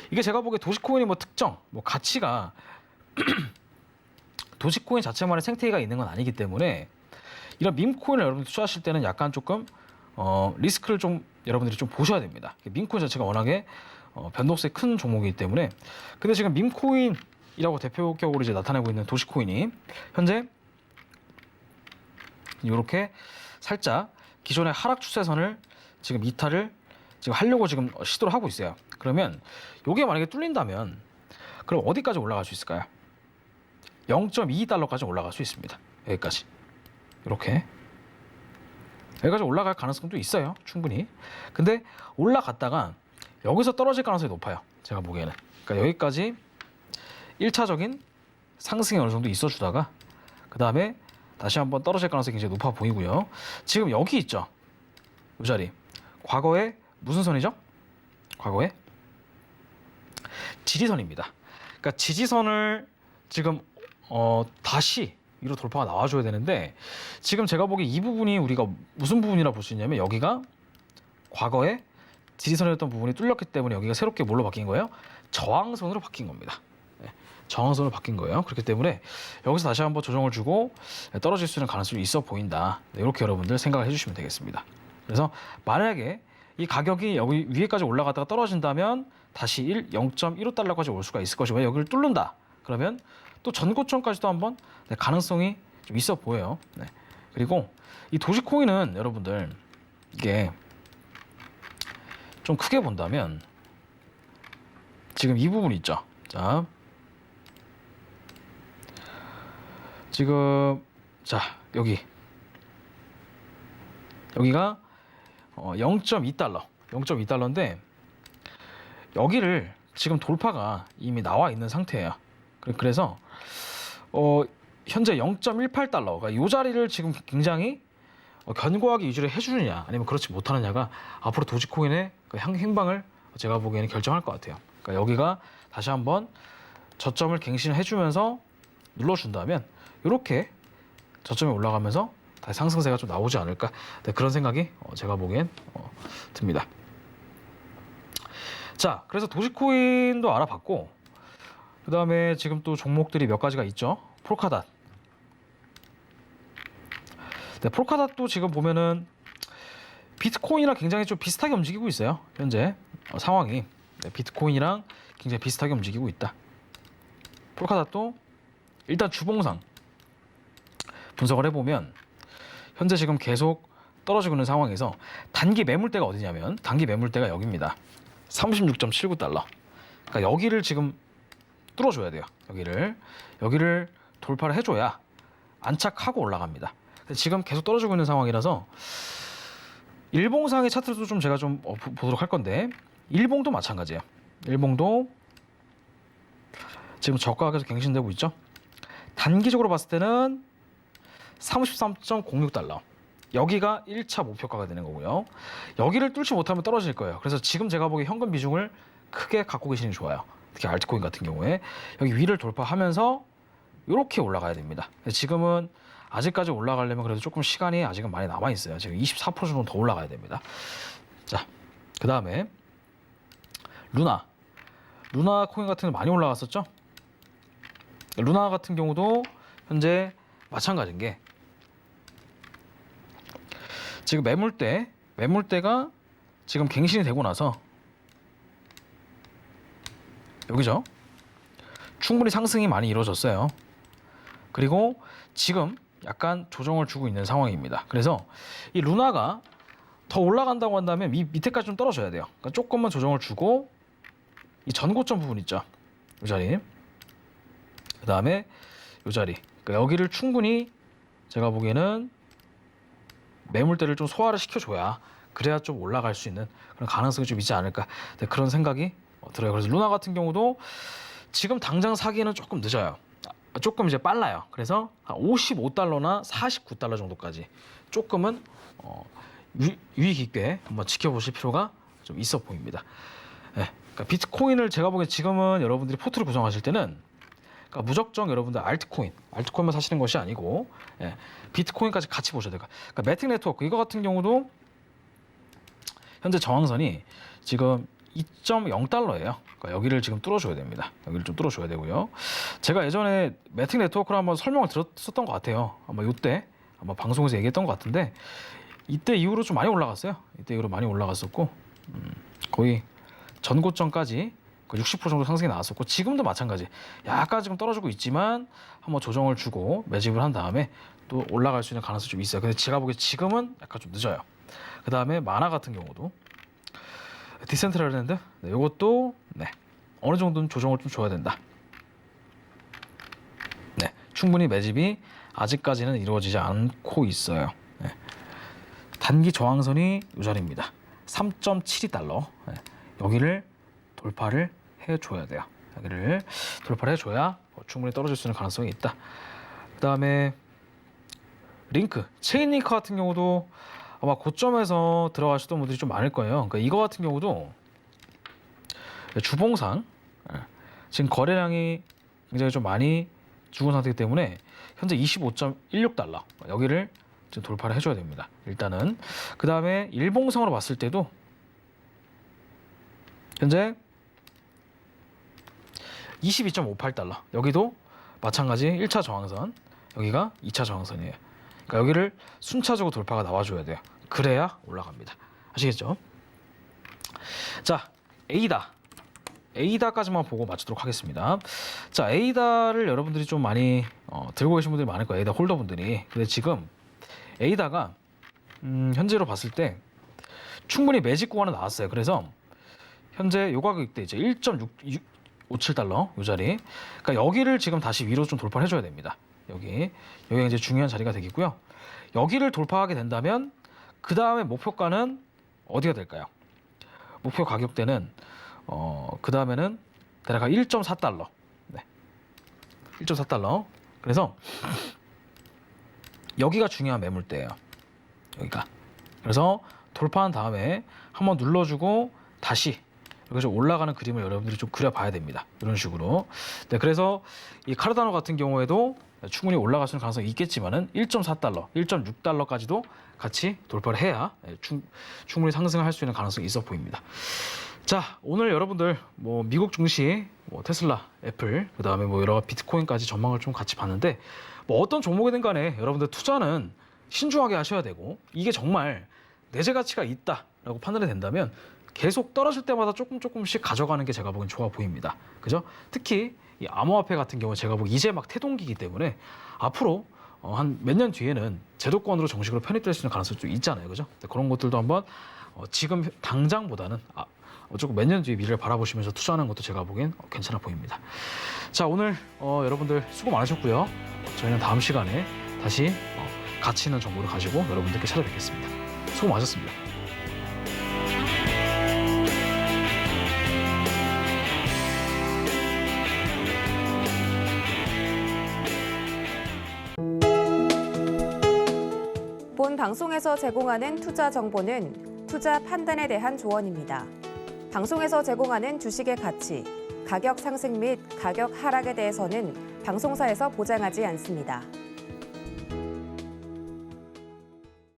이게 제가 보기에 도시코인이 뭐 특정 뭐 가치가 도시코인 자체만의 생태계가 있는 건 아니기 때문에 이런 밈코인을 여러분들 투자하실 때는 약간 조금 리스크를 좀 여러분들이 좀 보셔야 됩니다. 밈코인 자체가 워낙에 변동성이 큰 종목이기 때문에. 근데 지금 밈코인이라고 대표격으로 이제 나타내고 있는 도시코인이 현재 이렇게 살짝 기존의 하락 추세선을 지금 이탈을 지금 하려고 지금 시도를 하고 있어요. 그러면 이게 만약에 뚫린다면 그럼 어디까지 올라갈 수 있을까요? 0.22달러까지 올라갈 수 있습니다. 여기까지. 이렇게. 여기까지 올라갈 가능성도 있어요. 충분히. 근데 올라갔다가 여기서 떨어질 가능성이 높아요. 제가 보기에는. 그러니까 여기까지 1차적인 상승이 어느 정도 있어 주다가 그 다음에 다시 한번 떨어질 가능성이 굉장히 높아 보이고요. 지금 여기 있죠. 이 자리. 과거에 무슨 선이죠? 과거에 지지선입니다. 그러니까 지지선을 지금 다시 위로 돌파가 나와줘야 되는데, 지금 제가 보기에 이 부분이 우리가 무슨 부분이라 볼 수 있냐면, 여기가 과거에 지지선이었던 부분이 뚫렸기 때문에 여기가 새롭게 뭘로 바뀐 거예요? 저항선으로 바뀐 겁니다. 저항선으로 바뀐 거예요. 그렇기 때문에 여기서 다시 한번 조정을 주고 떨어질 수 있는 가능성이 있어 보인다. 이렇게 여러분들 생각을 해주시면 되겠습니다. 그래서 만약에 이 가격이 여기 위에까지 올라갔다가 떨어진다면 다시 0.15달러까지 올 수가 있을 것이고, 여기를 뚫는다 그러면 또 전고점까지도 한번 가능성이 좀 있어 보여요. 그리고 이 도시코인은 여러분들 이게 좀 크게 본다면 지금 이 부분 있죠. 자, 지금 여기가 0.2달러, 0.2달러인데 여기를 지금 돌파가 이미 나와 있는 상태예요. 그래서 현재 0.18달러, 이 자리를 지금 굉장히 견고하게 유지를 해주느냐 아니면 그렇지 못하느냐가 앞으로 도지코인의 그 행방을 제가 보기에는 결정할 것 같아요. 그러니까 여기가 다시 한번 저점을 갱신을 해주면서 눌러준다면 이렇게 저점이 올라가면서 다시 상승세가 좀 나오지 않을까, 그런 생각이 제가 보기엔 듭니다. 자, 그래서 도지코인도 알아봤고, 그 다음에 지금 또 종목들이 몇 가지가 있죠. 폴카닷. 폴카닷도 지금 보면은 비트코인이랑 굉장히 좀 비슷하게 움직이고 있어요. 현재 상황이 비트코인이랑 굉장히 비슷하게 움직이고 있다. 폴카닷도 일단 주봉상 분석을 해보면 현재 지금 계속 떨어지고 있는 상황에서 단기 매물대가 어디냐면 단기 매물대가 여기입니다. 36.79달러. 그러니까 여기를 지금 뚫어줘야 돼요. 여기를 돌파를 해줘야 안착하고 올라갑니다. 지금 계속 떨어지고 있는 상황이라서 일봉상의 차트도 좀 제가 좀 보도록 할 건데 일봉도 마찬가지예요. 일봉도 지금 저가가 계속 갱신되고 있죠. 단기적으로 봤을 때는 33.06달러. 여기가 1차 목표가가 되는 거고요. 여기를 뚫지 못하면 떨어질 거예요. 그래서 지금 제가 보기에 현금 비중을 크게 갖고 계시는 게 좋아요. 특히 알트코인 같은 경우에 여기 위를 돌파하면서 이렇게 올라가야 됩니다. 지금은 아직까지 올라가려면 그래도 조금 시간이 아직은 많이 남아 있어요. 지금 24% 정도 더 올라가야 됩니다. 자, 그 다음에 루나 코인 같은 게 많이 올라갔었죠. 루나 같은 경우도 현재 마찬가지인 게 지금 매물대가 지금 갱신이 되고 나서 여기죠. 충분히 상승이 많이 이루어졌어요. 그리고 지금 약간 조정을 주고 있는 상황입니다. 그래서 이 루나가 더 올라간다고 한다면 밑에까지 좀 떨어져야 돼요. 그러니까 조금만 조정을 주고 이 전고점 부분 있죠. 이 자리. 그 다음에 이 자리. 그러니까 여기를 충분히 제가 보기에는 매물대를 좀 소화를 시켜줘야 그래야 좀 올라갈 수 있는 그런 가능성이 좀 있지 않을까. 네, 그런 생각이 들어요. 그래서 루나 같은 경우도 지금 당장 사기에는 조금 늦어요. 조금 이제 빨라요. 그래서 한 55달러나 49달러 정도까지 조금은 유의 깊게 한번 지켜보실 필요가 좀 있어 보입니다. 네, 그러니까 비트코인을 제가 보기엔 지금은 여러분들이 포트를 구성하실 때는 그러니까 무적정 여러분들 알트코인만 사시는 것이 아니고 비트코인까지 같이 보셔야 돼요. 그러니까 매틱 네트워크 이거 같은 경우도 현재 저항선이 지금 2.0달러예요. 그러니까 여기를 지금 뚫어줘야 됩니다. 여기를 좀 뚫어줘야 되고요. 제가 예전에 매틱 네트워크를 한번 설명을 드렸었던 것 같아요. 아마 이때 아마 방송에서 얘기했던 것 같은데 이때 이후로 좀 많이 올라갔어요. 이때 이후로 많이 올라갔었고 거의 전고점까지 60% 정도 상승이 나왔었고 지금도 마찬가지. 약간 지금 떨어지고 있지만 한번 조정을 주고 매집을 한 다음에 또 올라갈 수 있는 가능성이 좀 있어요. 근데 제가 보기에 지금은 약간 좀 늦어요. 그 다음에 마나 같은 경우도 디센트럴랜드 이것도 어느 정도는 조정을 좀 줘야 된다. 충분히 매집이 아직까지는 이루어지지 않고 있어요. 단기 저항선이 이 자리입니다. 3.72달러. 여기를 돌파를 해줘야 돼요. 여기를 돌파를 해줘야 충분히 떨어질 수 있는 가능성이 있다. 그 다음에 체인링크 같은 경우도 아마 고점에서 들어가셨던 분들이 좀 많을 거예요. 그러니까 이거 같은 경우도 주봉상 지금 거래량이 굉장히 좀 많이 죽은 상태이기 때문에 현재 25.16달러 여기를 좀 돌파를 해줘야 됩니다. 일단은 그 다음에 일봉상으로 봤을 때도 현재 22.58달러 여기도 마찬가지 1차 저항선 여기가 2차 저항선이에요. 그러니까 여기를 순차적으로 돌파가 나와줘야 돼요. 그래야 올라갑니다. 아시겠죠? 자, 에이다까지만 보고 마치도록 하겠습니다. 자, 에이다를 여러분들이 좀 많이 들고 계신 분들이 많을 거예요. 에이다 홀더분들이. 근데 지금 에이다가 현재로 봤을 때 충분히 매집 구간은 나왔어요. 그래서 현재 요 가격대 이제 1.657달러 요 자리. 그러니까 여기를 지금 다시 위로 좀 돌파를 해줘야 됩니다. 여기가 이제 중요한 자리가 되겠고요. 여기를 돌파하게 된다면 그 다음에 목표가는 어디가 될까요? 목표 가격대는 그 다음에는 대략 1.4달러. 1.4달러. 그래서 여기가 중요한 매물대예요. 여기가. 그래서 돌파한 다음에 한번 눌러주고 다시 이렇게 좀 올라가는 그림을 여러분들이 좀 그려봐야 됩니다. 이런 식으로. 그래서 이 카르다노 같은 경우에도 충분히 올라갈 수 있는 가능성이 있겠지만은 1.4달러, 1.6달러까지도 같이 돌파를 해야 충분히 상승할 수 있는 가능성이 있어 보입니다. 자, 오늘 여러분들 미국 증시, 테슬라, 애플, 그 다음에 여러 비트코인까지 전망을 좀 같이 봤는데 어떤 종목이든 간에 여러분들 투자는 신중하게 하셔야 되고 이게 정말 내재 가치가 있다라고 판단이 된다면 계속 떨어질 때마다 조금씩 가져가는 게 제가 보기엔 좋아 보입니다. 그죠? 특히 이 암호화폐 같은 경우 제가 보기 이제 막 태동기이기 때문에 앞으로 한 몇 년 뒤에는 제도권으로 정식으로 편입될 수 있는 가능성이 좀 있잖아요, 그죠? 그런 것들도 한번 지금 당장보다는 조금 몇 년 뒤에 미래를 바라보시면서 투자하는 것도 제가 보기엔 괜찮아 보입니다. 자, 오늘 여러분들 수고 많으셨고요. 저희는 다음 시간에 다시 가치 있는 정보를 가지고 여러분들께 찾아뵙겠습니다. 수고 많으셨습니다. 본 방송에서 제공하는 투자 정보는 투자 판단에 대한 조언입니다. 방송에서 제공하는 주식의 가치, 가격 상승 및 가격 하락에 대해서는 방송사에서 보장하지 않습니다.